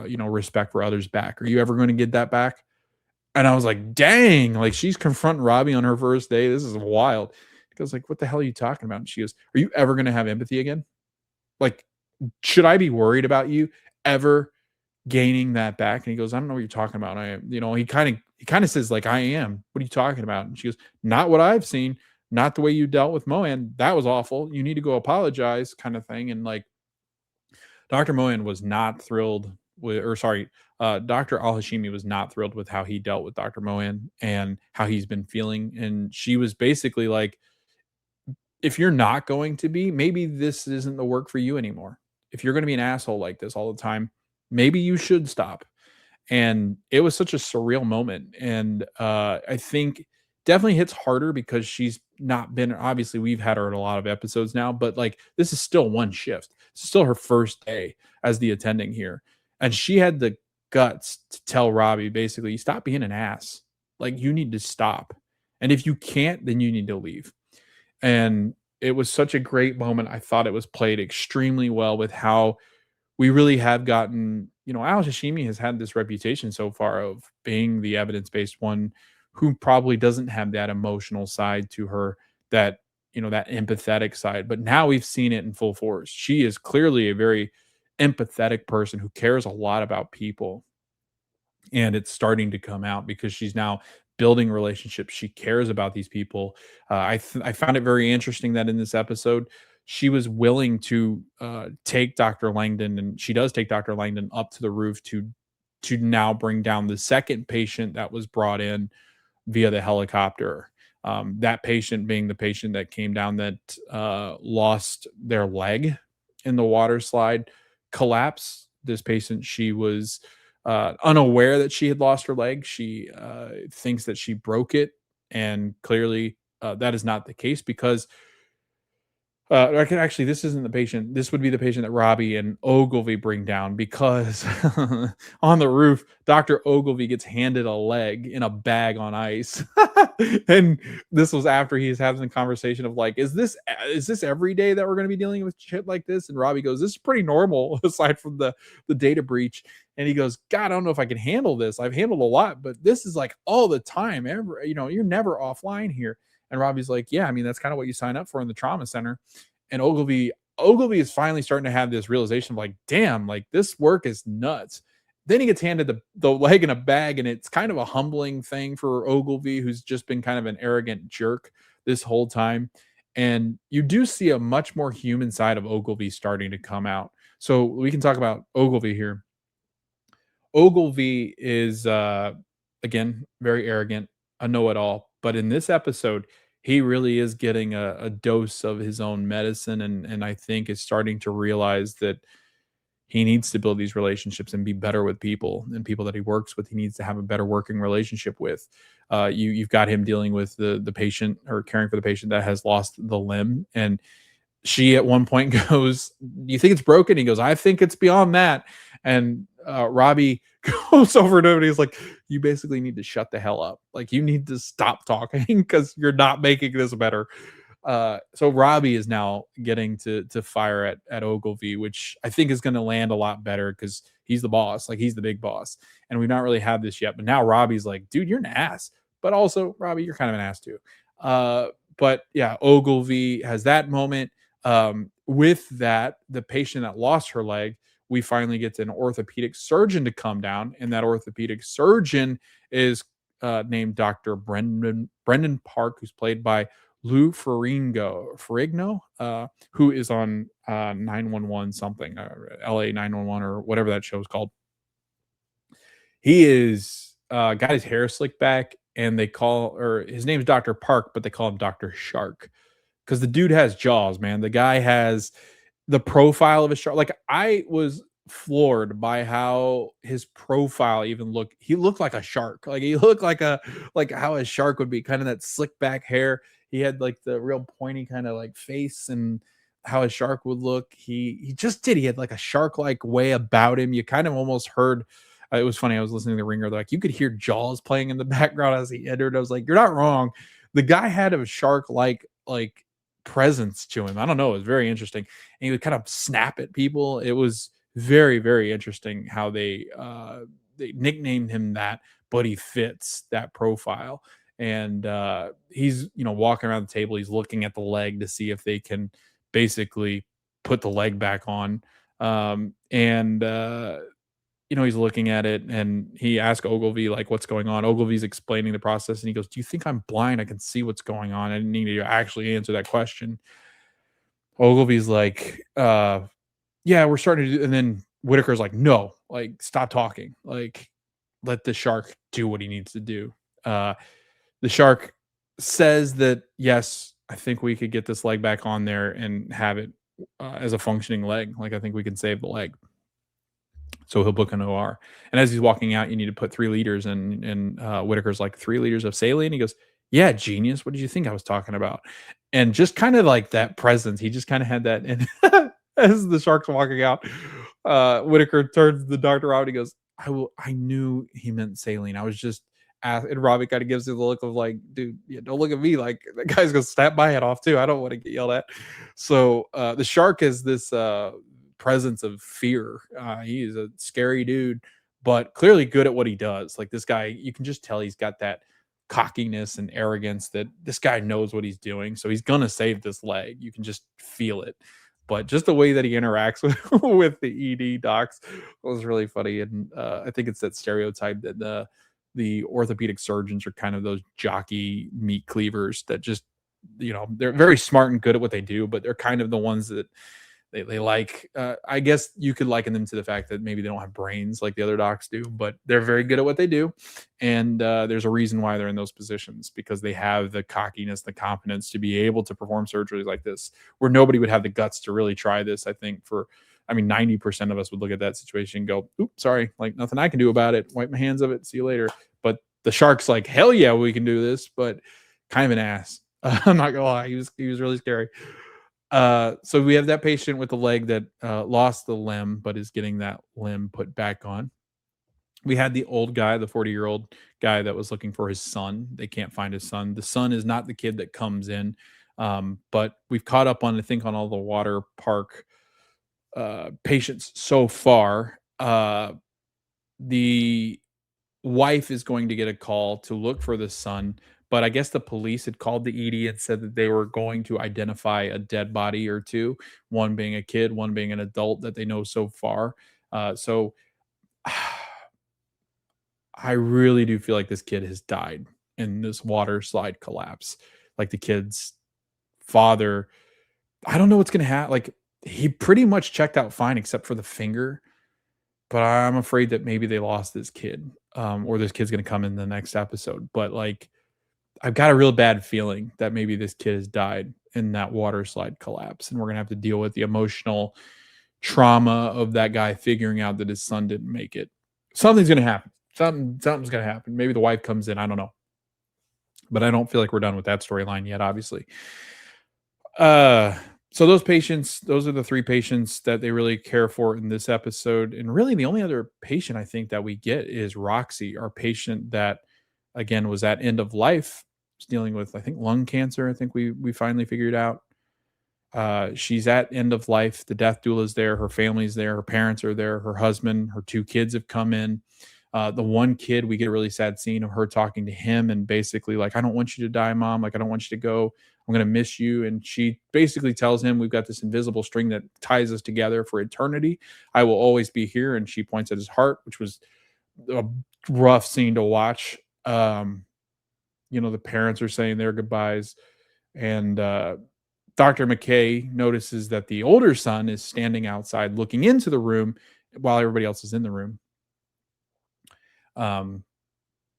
respect for others back? Are you ever going to get that back?" And I was like, "Dang!" Like she's confronting Robby on her first day. This is wild. He goes like, "What the hell are you talking about?" And she goes, "Are you ever going to have empathy again? Like, should I be worried about you ever gaining that back?" And he goes, "I don't know what you're talking about." He kind of says like, "I am. What are you talking about?" And she goes, "Not what I've seen. Not the way you dealt with Mohan. That was awful. You need to go apologize," kind of thing. And like Dr. Mohan was not thrilled with, or sorry, Dr. Al Hashimi was not thrilled with how he dealt with Dr. Mohan and how he's been feeling. And she was basically like, if you're not going to be, maybe this isn't the work for you anymore. If you're going to be an asshole like this all the time, maybe you should stop. And it was such a surreal moment. And I think definitely hits harder because she's not been, obviously we've had her in a lot of episodes now, but like this is still one shift. It's still her first day as the attending here. And she had the guts to tell Robby basically, stop being an ass. Like you need to stop. And if you can't, then you need to leave. And it was such a great moment. I thought it was played extremely well with how we really have gotten, Al Hashimi has had this reputation so far of being the evidence-based one who probably doesn't have that emotional side to her, that, that empathetic side. But now we've seen it in full force. She is clearly a very empathetic person who cares a lot about people. And it's starting to come out because she's now building relationships. She cares about these people. I found it very interesting that in this episode, she was willing to take Dr. Langdon, and she does take Dr. Langdon up to the roof to now bring down the second patient that was brought in via the helicopter. That patient being the patient that came down that lost their leg in the water slide collapse. This patient, she was unaware that she had lost her leg. She thinks that she broke it, and clearly that is not the case because actually, this isn't the patient. This would be the patient that Robby and Ogilvy bring down because on the roof, Dr. Ogilvy gets handed a leg in a bag on ice. And this was after he's having a conversation of like, is this every day that we're going to be dealing with shit like this? And Robby goes, "This is pretty normal aside from the data breach." And he goes, "God, I don't know if I can handle this. I've handled a lot, but this is like all the time. You're never offline here." And Robby's like, "Yeah, I mean, that's kind of what you sign up for in the trauma center." And Ogilvy is finally starting to have this realization of like, damn, like this work is nuts. Then he gets handed the leg in a bag, and it's kind of a humbling thing for Ogilvy, who's just been kind of an arrogant jerk this whole time. And you do see a much more human side of Ogilvy starting to come out. So we can talk about Ogilvy here. Ogilvy is again very arrogant, a know-it-all. But in this episode, he really is getting a dose of his own medicine, and I think is starting to realize that he needs to build these relationships and be better with people and people that he works with. He needs to have a better working relationship with. You've got him dealing with the patient or caring for the patient that has lost the limb, and she at one point goes, "Do you think it's broken?" He goes, "I think it's beyond that." And Robby goes over to him and he's like, "You basically need to shut the hell up. Like you need to stop talking because you're not making this better." So Robby is now getting to fire at Ogilvy, which I think is going to land a lot better because he's the boss, like he's the big boss, and we've not really had this yet. But now Robbie's like, "Dude, you're an ass," but also Robby, you're kind of an ass too. But yeah, Ogilvy has that moment. With that, the patient that lost her leg, we finally get an orthopedic surgeon to come down, and that orthopedic surgeon is named Dr. Brendan Park, who's played by Lou Ferrigno, who is on 911 something, LA 911 or whatever that show is called. He is got his hair slicked back, and his name's Dr. Park, but they call him Dr. Shark because the dude has jaws, man. The guy has the profile of a shark, like, I was floored by how his profile even looked. He looked like a shark. Like, he looked like how a shark would be, kind of that slick back hair. He had, like, the real pointy kinda, like, face and how a shark would look. He just did. He had, like, a shark-like way about him. You kind of almost heard it was funny, I was listening to The Ringer, like, you could hear Jaws playing in the background as he entered. I was like, "You're not wrong." The guy had a shark-like, presence to him. I don't know, it was very interesting, and he would kind of snap at people. It was very, very interesting how they nicknamed him that, but he fits that profile. And he's, walking around the table, he's looking at the leg to see if they can basically put the leg back on. And he's looking at it, and he asked Ogilvy, like, what's going on. Ogilvy's explaining the process, and he goes, "Do you think I'm blind? I can see what's going on." I didn't need to actually answer that question. Ogilvy's like, yeah, we're starting to do, and then Whitaker's like, "No, like, stop talking. Like, let the shark do what he needs to do." Uh, the shark says that, "Yes, I think we could get this leg back on there and have it as a functioning leg. Like, I think we can save the leg." So he'll book an OR. And as he's walking out, you need to put 3 liters in. And Whitaker's like, 3 liters of saline? He goes, "Yeah, genius. What did you think I was talking about?" And just kind of like that presence, he just kind of had that. And as the shark's walking out, Whitaker turns the doctor around. He goes, I knew he meant saline. I was just and Robby kind of gives him the look of like, "Dude, yeah, don't look at me. Like, that guy's gonna snap my head off too. I don't want to get yelled at." So the shark is this presence of fear. He is a scary dude, but clearly good at what he does. Like, this guy, you can just tell he's got that cockiness and arrogance that this guy knows what he's doing. So he's gonna save this leg. You can just feel it. But just the way that he interacts with with the ED docs was really funny. And I think it's that stereotype that the orthopedic surgeons are kind of those jockey meat cleavers that just, they're very smart and good at what they do, but they're kind of the ones that they like. I guess you could liken them to the fact that maybe they don't have brains like the other docs do, but they're very good at what they do. And there's a reason why they're in those positions, because they have the cockiness, the confidence to be able to perform surgeries like this, where nobody would have the guts to really try this. I mean, 90% of us would look at that situation and go, "Oops, sorry, like, nothing I can do about it. Wipe my hands of it. See you later." But the shark's like, "Hell yeah, we can do this," but kind of an ass. I'm not gonna lie, he was really scary. So we have that patient with the leg that lost the limb, but is getting that limb put back on. We had the old guy, the 40-year-old guy that was looking for his son. They can't find his son. The son is not the kid that comes in. But we've caught up on, I think, on all the water park patients so far. The wife is going to get a call to look for the son, but I guess the police had called the ED and said that they were going to identify a dead body or two, one being a kid, one being an adult that they know so far. So I really do feel like this kid has died in this water slide collapse. Like, the kid's father, I don't know what's going to happen. Like, he pretty much checked out fine except for the finger, but I'm afraid that maybe they lost this kid, or this kid's going to come in the next episode. But, like, I've got a real bad feeling that maybe this kid has died in that water slide collapse, and we're going to have to deal with the emotional trauma of that guy figuring out that his son didn't make it. Something's going to happen. Something's going to happen. Maybe the wife comes in. I don't know. But I don't feel like we're done with that storyline yet, obviously. So those are the 3 patients that they really care for in this episode. And really the only other patient I think that we get is Roxy, our patient that, again, was at end of life, was dealing with, I think, lung cancer. I think we finally figured out. She's at end of life. The death doula is there. Her family's there. Her parents are there. Her husband, her 2 kids have come in. The one kid, we get a really sad scene of her talking to him and basically like, "I don't want you to die, Mom. Like, I don't want you to go. I'm going to miss you." And she basically tells him, "We've got this invisible string that ties us together for eternity. I will always be here." And she points at his heart, which was a rough scene to watch. The parents are saying their goodbyes. And Dr. McKay notices that the older son is standing outside looking into the room while everybody else is in the room.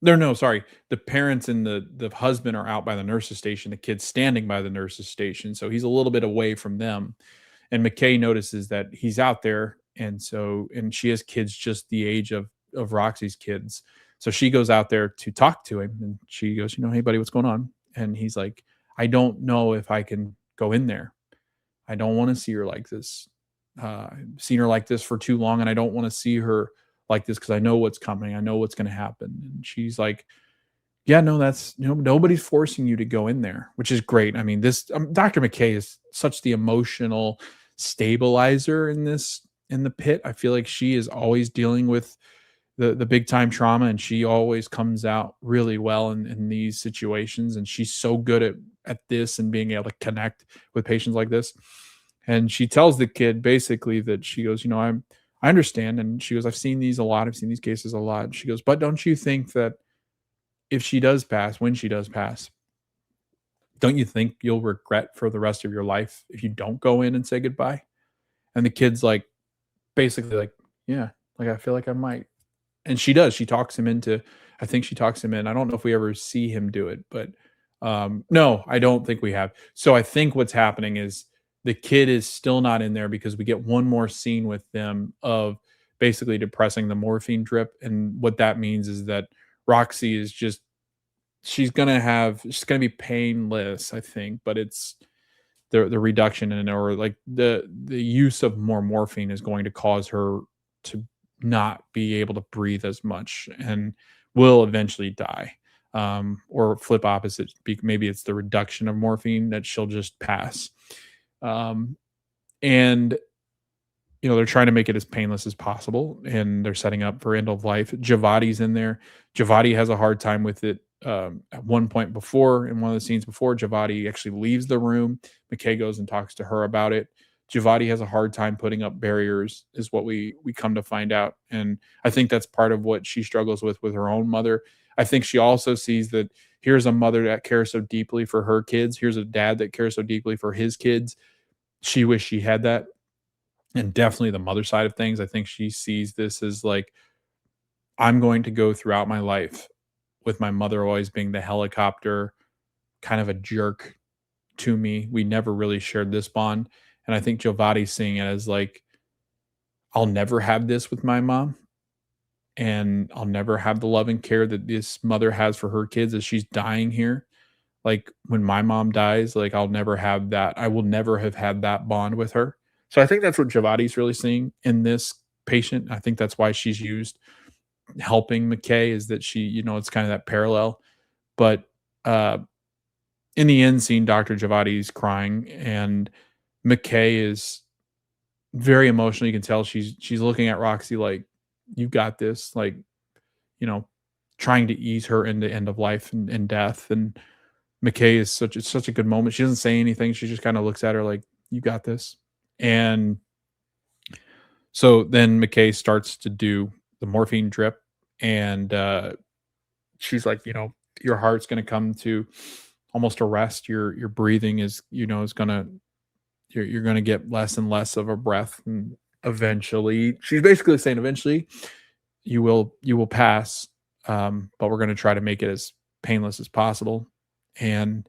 No, sorry. The parents and the husband are out by the nurse's station. The kid's standing by the nurse's station. So he's a little bit away from them. And McKay notices that he's out there, and she has kids just the age of Roxy's kids. So she goes out there to talk to him, and she goes, "Hey buddy, what's going on?" And he's like, "I don't know if I can go in there. I don't want to see her like this. I've seen her like this for too long, and I don't want to see her like this because I know what's coming. I know what's going to happen." And she's like, "Yeah, no, that's nobody's forcing you to go in there," which is great. I mean, this Dr. McKay is such the emotional stabilizer in the pit. I feel like she is always dealing with the big time trauma, and she always comes out really well in these situations. And she's so good at this and being able to connect with patients like this. And she tells the kid basically that she goes, I understand. And she goes, I've seen these a lot. I've seen these cases a lot. And she goes, but don't you think that if she does pass, when she does pass, don't you think you'll regret for the rest of your life if you don't go in and say goodbye? And the kid's like, basically like, yeah, like I feel like I might. And she does. She talks him into, I think she talks him in. I don't know if we ever see him do it, but no, I don't think we have. So I think what's happening is the kid is still not in there because we get one more scene with them of basically depressing the morphine drip. And what that means is that Roxy is just, she's gonna be painless, I think, but it's the reduction in it, or like the use of more morphine is going to cause her to not be able to breathe as much and will eventually die. Or flip opposite, maybe it's the reduction of morphine that she'll just pass. And they're trying to make it as painless as possible, and they're setting up for end of life. Javadi's in there. Javadi has a hard time with it. At one point before, in one of the scenes before, Javadi actually leaves the room. McKay goes and talks to her about it. Javadi has a hard time putting up barriers, is what we come to find out. And I think that's part of what she struggles with her own mother. I think she also sees that here's a mother that cares so deeply for her kids. Here's a dad that cares so deeply for his kids. She wished she had that. And definitely the mother side of things, I think she sees this as like, I'm going to go throughout my life with my mother always being the helicopter, kind of a jerk to me. We never really shared this bond. And I think Javadi's seeing it as like, I'll never have this with my mom. And I'll never have the love and care that this mother has for her kids as she's dying here. Like when my mom dies, like I'll never have that. I will never have had that bond with her. So I think that's what Javadi's really seeing in this patient. I think that's why she's used helping McKay, is that she, it's kind of that parallel. But in the end scene, Dr. Javadi's crying, and McKay is very emotional. You can tell she's looking at Roxy like, you got this, like, trying to ease her into end of life and death. And McKay is such a good moment. She doesn't say anything. She just kind of looks at her like, you got this. And so then McKay starts to do the morphine drip, and she's like, your heart's going to come to almost a rest. Your breathing is, is going to, you're going to get less and less of a breath. And eventually, she's basically saying, eventually you will pass. But we're going to try to make it as painless as possible. And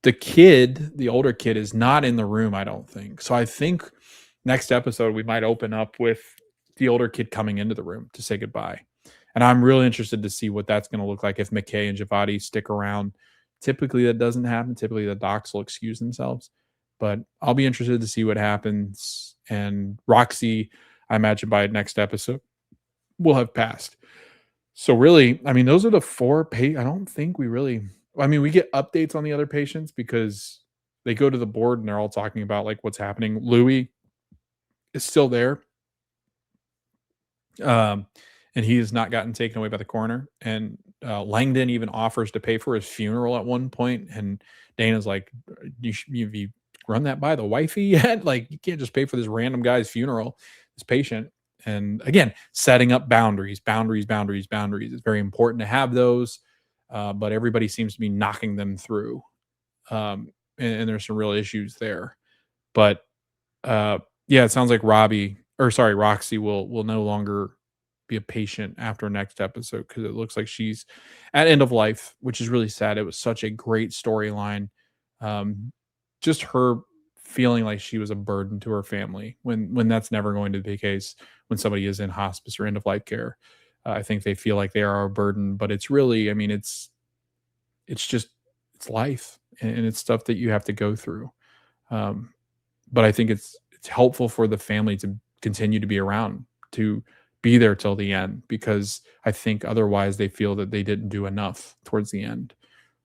the older kid is not in the room, I don't think. So I think next episode we might open up with the older kid coming into the room to say goodbye. And I'm really interested to see what that's going to look like if McKay and Javadi stick around. Typically that doesn't happen. Typically the docs will excuse themselves. But I'll be interested to see what happens. And Roxy, I imagine by next episode, will have passed. So really, I mean, those are the four. I don't think we really. I mean, we get updates on the other patients because they go to the board and they're all talking about like what's happening. Louis is still there, and he has not gotten taken away by the coroner. And Langdon even offers to pay for his funeral at one point, and Dana's like, "Have you run that by the wifey yet? Like, you can't just pay for this random guy's funeral, this patient." And again, setting up boundaries. It's very important to have those, but everybody seems to be knocking them through. And there's some real issues there. But yeah, it sounds like Roxy will no longer be a patient after next episode, because it looks like she's at end of life, which is really sad. It was such a great storyline. Just her feeling like she was a burden to her family when that's never going to be the case when somebody is in hospice or end of life care. I think they feel like they are a burden, but it's really, I mean, it's just, it's life, and it's stuff that you have to go through. Um, but I think it's helpful for the family to continue to be around, to be there till the end, because I think otherwise they feel that they didn't do enough towards the end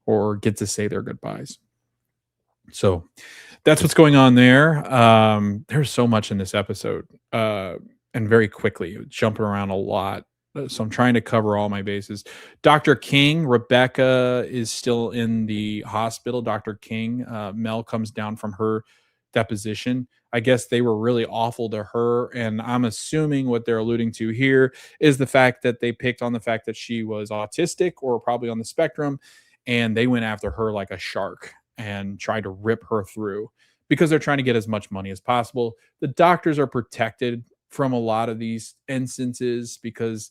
or get to say their goodbyes. So that's what's going on there. There's so much in this episode, and very quickly jumping around a lot. So I'm trying to cover all my bases. Dr. King, Rebecca is still in the hospital. Dr. King, Mel comes down from her deposition. I guess they were really awful to her. And I'm assuming what they're alluding to here is the fact that they picked on the fact that she was autistic or probably on the spectrum. And they went after her like a shark and tried to rip her through because they're trying to get as much money as possible. The doctors are protected from a lot of these instances because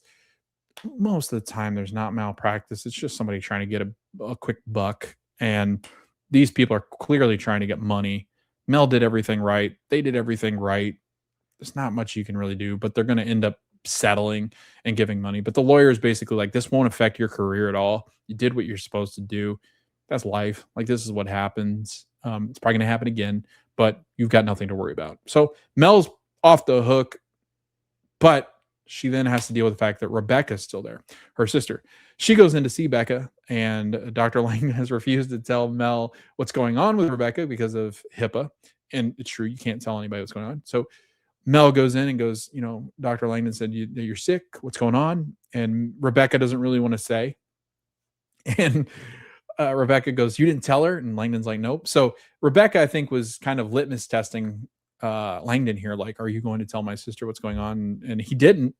most of the time there's not malpractice. It's just somebody trying to get a quick buck. And these people are clearly trying to get money. Mel did everything right. They did everything right. There's not much you can really do, but they're going to end up settling and giving money. But the lawyer is basically like, this won't affect your career at all. You did what you're supposed to do. That's life. Like, this is what happens. It's probably going to happen again, but you've got nothing to worry about. So Mel's off the hook, but she then has to deal with the fact that Rebecca's still there, her sister. She goes in to see Becca, and Dr. Langdon has refused to tell Mel what's going on with Rebecca because of HIPAA. And it's true, you can't tell anybody what's going on. So Mel goes in and goes, Dr. Langdon said, you're sick. What's going on? And Rebecca doesn't really want to say. And Rebecca goes, you didn't tell her? And Langdon's like, nope. So Rebecca, I think, was kind of litmus testing Langdon here. Like, are you going to tell my sister what's going on? And he didn't.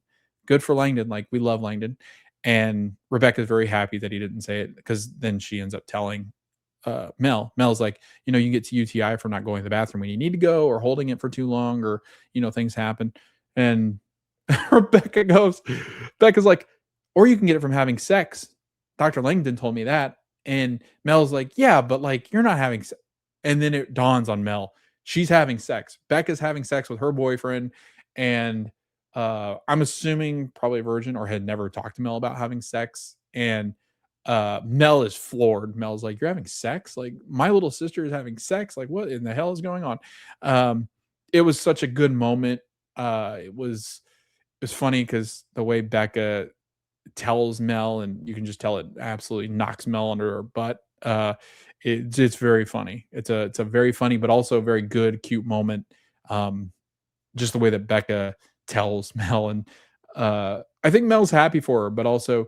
Good for Langdon. Like, we love Langdon. And Rebecca's very happy that he didn't say it, because then she ends up telling Mel. Mel's like, you get to UTI from not going to the bathroom when you need to go, or holding it for too long, or, things happen. And Becca's like, or you can get it from having sex. Dr. Langdon told me that. And Mel's like, yeah, but like, you're not having sex. And then it dawns on Mel, she's having sex. Becca's having sex with her boyfriend. And I'm assuming probably a virgin, or had never talked to Mel about having sex. And Mel is floored. Mel's like, you're having sex? Like, my little sister is having sex? Like, what in the hell is going on? It was such a good moment. It was funny because the way Becca tells Mel, and you can just tell it absolutely knocks Mel under her butt. It's very funny. It's a very funny, but also very good, cute moment. Just the way that Becca tells Mel, and I think Mel's happy for her, but also,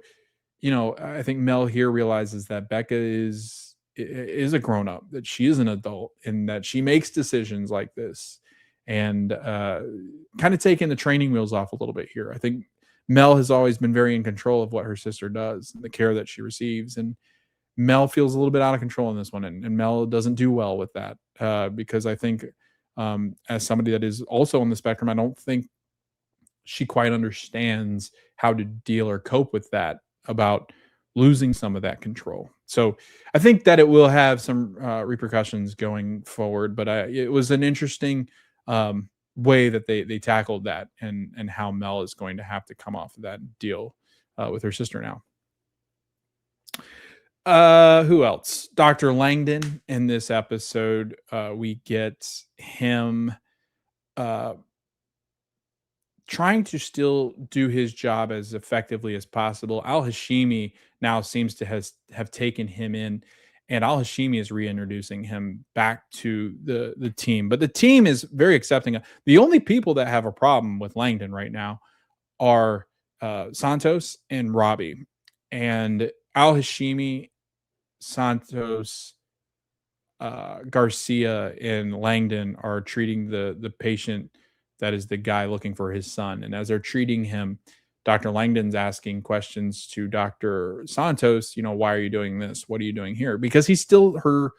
I think Mel here realizes that Becca is a grown up, that she is an adult, and that she makes decisions like this, and kind of taking the training wheels off a little bit here. I think Mel has always been very in control of what her sister does and the care that she receives. And Mel feels a little bit out of control in this one. And Mel doesn't do well with that because I think as somebody that is also on the spectrum, I don't think she quite understands how to deal or cope with that, about losing some of that control. So I think that it will have some repercussions going forward, but it was an interesting way that they tackled that, and how Mel is going to have to come off of that deal with her sister now. Who else? Dr. Langdon in this episode. We get him trying to still do his job as effectively as possible. Al-Hashimi now seems to have taken him in, and Al-Hashimi is reintroducing him back to the team. But the team is very accepting. The only people that have a problem with Langdon right now are Santos and Robby. And Al-Hashimi, Santos, Garcia, and Langdon are treating the patient that is the guy looking for his son. And as they're treating him, Dr. Langdon's asking questions to Dr. Santos, why are you doing this? What are you doing here? Because he's still her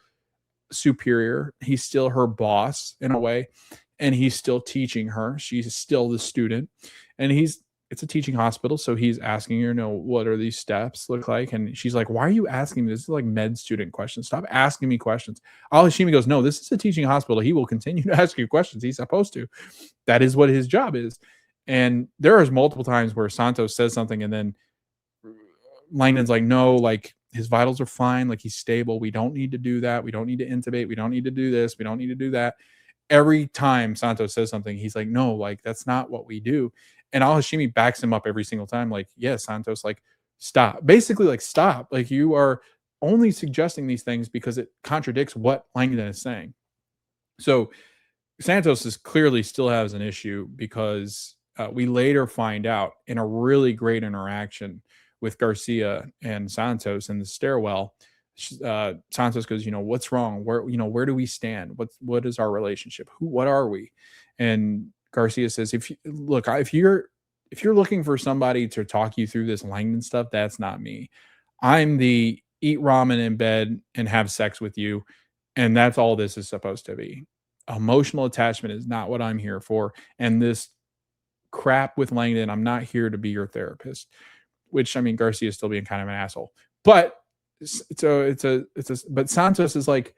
superior. He's still her boss in a way. And he's still teaching her. She's still the student. And he's it's a teaching hospital. So he's asking her, what are these steps look like? And she's like, why are you asking me? This is like med student questions. Stop asking me questions. Alishimi goes, no, this is a teaching hospital. He will continue to ask you questions. He's supposed to. That is what his job is. And there is multiple times where Santos says something and then Langdon's like, no, like his vitals are fine. Like he's stable. We don't need to do that. We don't need to intubate. We don't need to do this. We don't need to do that. Every time Santos says something, he's like, no, like that's not what we do. And Al-Hashimi backs him up every single time. Like, yes, Santos, like stop. Basically, like stop. Like you are only suggesting these things because it contradicts what Langdon is saying. So Santos is clearly still has an issue because we later find out in a really great interaction with Garcia and Santos in the stairwell. Santos goes, what's wrong? Where do we stand? What is our relationship? What are we? And Garcia says, if you're looking for somebody to talk you through this Langdon stuff, that's not me. I'm the eat ramen in bed and have sex with you. And that's all this is supposed to be. Emotional attachment is not what I'm here for. And this crap with Langdon, I'm not here to be your therapist, which I mean, Garcia is still being kind of an asshole, but but Santos is like,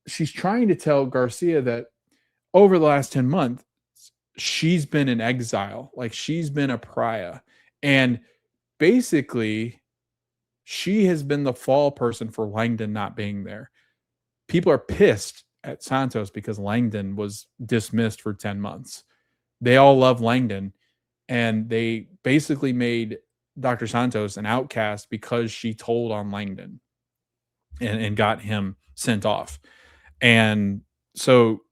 she's trying to tell Garcia that over the last 10 months, she's been in exile. Like she's been a pariah. And basically she has been the fall person for Langdon not being there. People are pissed at Santos because Langdon was dismissed for 10 months. They all love Langdon, and they basically made Dr. Santos an outcast because she told on Langdon and got him sent off. And so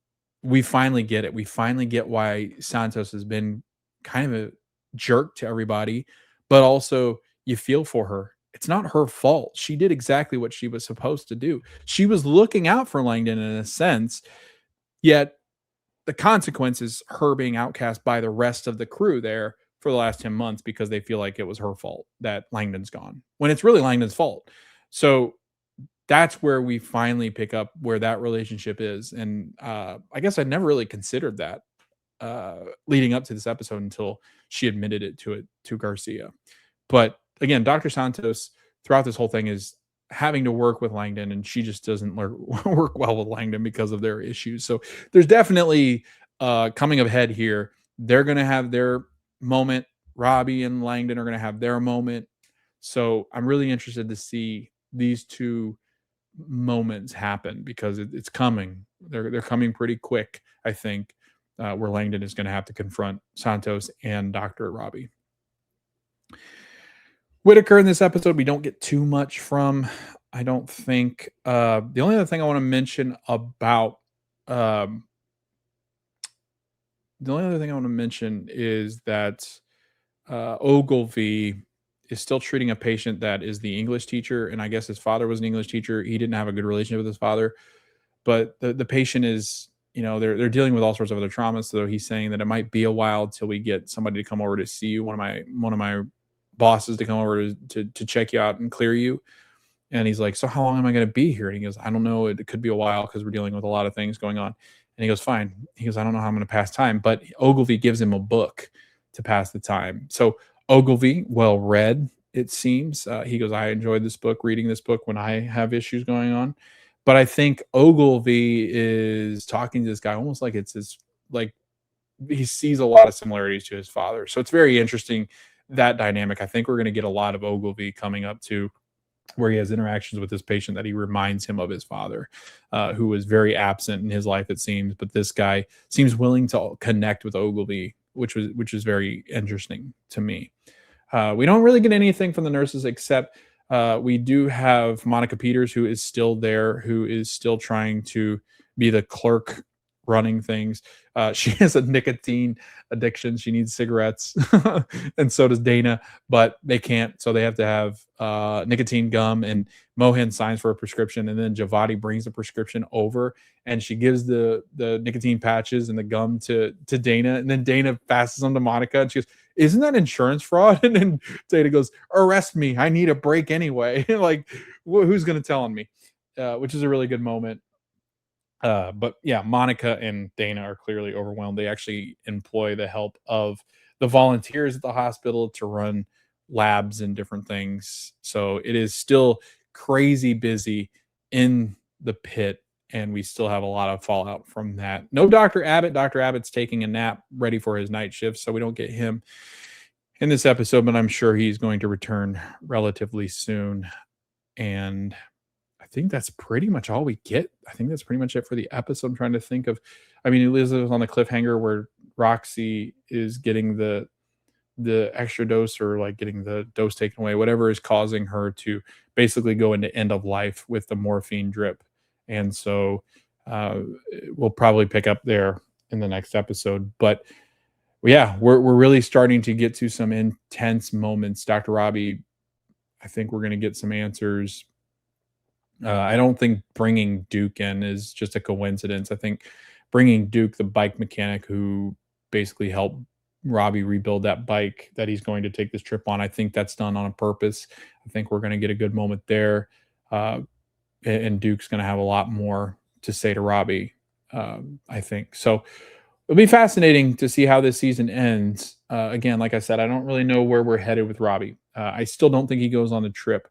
we finally get it. We finally get why Santos has been kind of a jerk to everybody, but also you feel for her. It's not her fault. She did exactly what she was supposed to do. She was looking out for Langdon in a sense, yet the consequence is her being outcast by the rest of the crew there for the last 10 months because they feel like it was her fault that Langdon's gone when it's really Langdon's fault. So that's where we finally pick up where that relationship is. And I guess I'd never really considered that leading up to this episode until she admitted it to Garcia. But again, Dr. Santos throughout this whole thing is having to work with Langdon, and she just doesn't work well with Langdon because of their issues. So there's definitely coming of head here. They're going to have their moment. Robby and Langdon are going to have their moment. So I'm really interested to see these two moments happen because it's coming. They're coming pretty quick, I think, where Langdon is going to have to confront Santos and Dr. Robby. Whitaker in this episode, we don't get too much from, I don't think. The only other thing I want to mention about is that Ogilvy is still treating a patient that is the English teacher, and I guess his father was an English teacher. He didn't have a good relationship with his father, but the patient is, they're dealing with all sorts of other traumas. So he's saying that it might be a while till we get somebody to come over to see you. One of my bosses to come over to check you out and clear you. And he's like, so how long am I going to be here? And he goes, I don't know. It could be a while because we're dealing with a lot of things going on. And he goes, fine. He goes, I don't know how I'm going to pass time. But Ogilvy gives him a book to pass the time. So Ogilvy, well read, it seems. He goes, I enjoyed this book, reading this book when I have issues going on. But I think Ogilvy is talking to this guy almost like it's his, like he sees a lot of similarities to his father. So it's very interesting, that dynamic. I think we're going to get a lot of Ogilvy coming up to where he has interactions with this patient that he reminds him of his father, who was very absent in his life, it seems. But this guy seems willing to connect with Ogilvy, which is very interesting to me. We don't really get anything from the nurses except we do have Monica Peters, who is still there, who is still trying to be the clerk running things. She has a nicotine addiction. She needs cigarettes, and so does Dana, but they can't. So they have to have nicotine gum, and Mohan signs for a prescription, and then Javadi brings the prescription over, and she gives the nicotine patches and the gum to Dana, and then Dana passes them to Monica, and she goes, isn't that insurance fraud? And then Dana goes, arrest me. I need a break anyway. Like, who's going to tell on me? Which is a really good moment. But yeah, Monica and Dana are clearly overwhelmed. They actually employ the help of the volunteers at the hospital to run labs and different things. So it is still crazy busy in the pit, and we still have a lot of fallout from that. No Dr. Abbott. Dr. Abbott's taking a nap, ready for his night shift, so we don't get him in this episode, but I'm sure he's going to return relatively soon. And I think that's pretty much all we get. I think that's pretty much it for the episode. I'm trying to think of, I mean, Elizabeth on the cliffhanger where Roxy is getting the extra dose, or like getting the dose taken away, whatever is causing her to basically go into end of life with the morphine drip. And so we'll probably pick up there in the next episode. But yeah, we're really starting to get to some intense moments. Dr. Robby, I think we're going to get some answers. I don't think bringing Duke in is just a coincidence. I think bringing Duke, the bike mechanic who basically helped Robby rebuild that bike that he's going to take this trip on, I think that's done on a purpose. I think we're going to get a good moment there. And Duke's going to have a lot more to say to Robby, I think. So it'll be fascinating to see how this season ends. Again, like I said, I don't really know where we're headed with Robby. I still don't think he goes on the trip.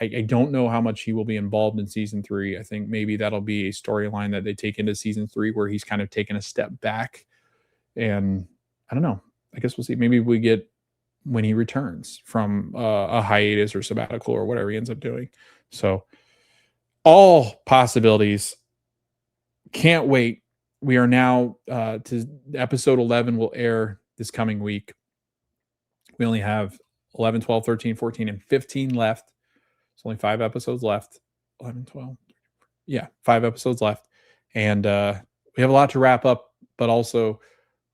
I don't know how much he will be involved in season 3. I think maybe that'll be a storyline that they take into season 3 where he's kind of taken a step back. And I don't know. I guess we'll see. Maybe we get when he returns from a hiatus or sabbatical or whatever he ends up doing. So all possibilities. Can't wait. We are now to episode 11 will air this coming week. We only have 11, 12, 13, 14, and 15 left. It's only 5 episodes left. 11, 12. Yeah, 5 episodes left. And we have a lot to wrap up, but also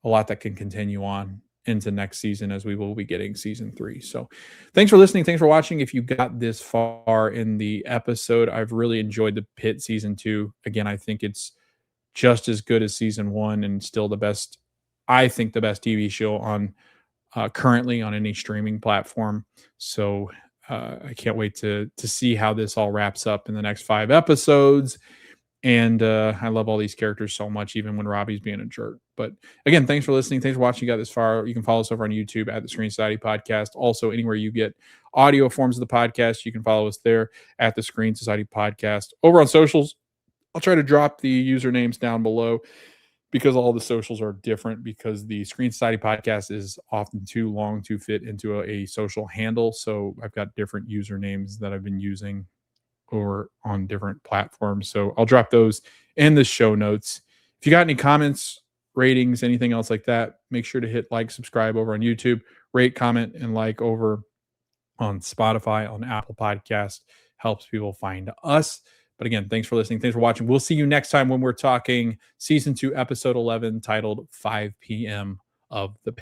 a lot that can continue on into next season, as we will be getting season 3. So thanks for listening. Thanks for watching. If you got this far in the episode, I've really enjoyed the Pitt season 2. Again, I think it's just as good as season 1 and still the best, I think the best TV show on currently on any streaming platform. So I can't wait to see how this all wraps up in the next 5 episodes. And I love all these characters so much, even when Robby's being a jerk. But again, thanks for listening. Thanks for watching. You got this far. You can follow us over on YouTube at the Screen Society Podcast. Also, anywhere you get audio forms of the podcast, you can follow us there at the Screen Society Podcast. Over on socials, I'll try to drop the usernames down below because all the socials are different, because the Screen Society Podcast is often too long to fit into a social handle. So I've got different usernames that I've been using or on different platforms. So I'll drop those in the show notes. If you got any comments, ratings, anything else like that, make sure to hit like, subscribe over on YouTube, rate, comment, and like over on Spotify, on Apple Podcast. Helps people find us. But again, thanks for listening. Thanks for watching. We'll see you next time when we're talking season 2, episode 11, titled 5 p.m. of the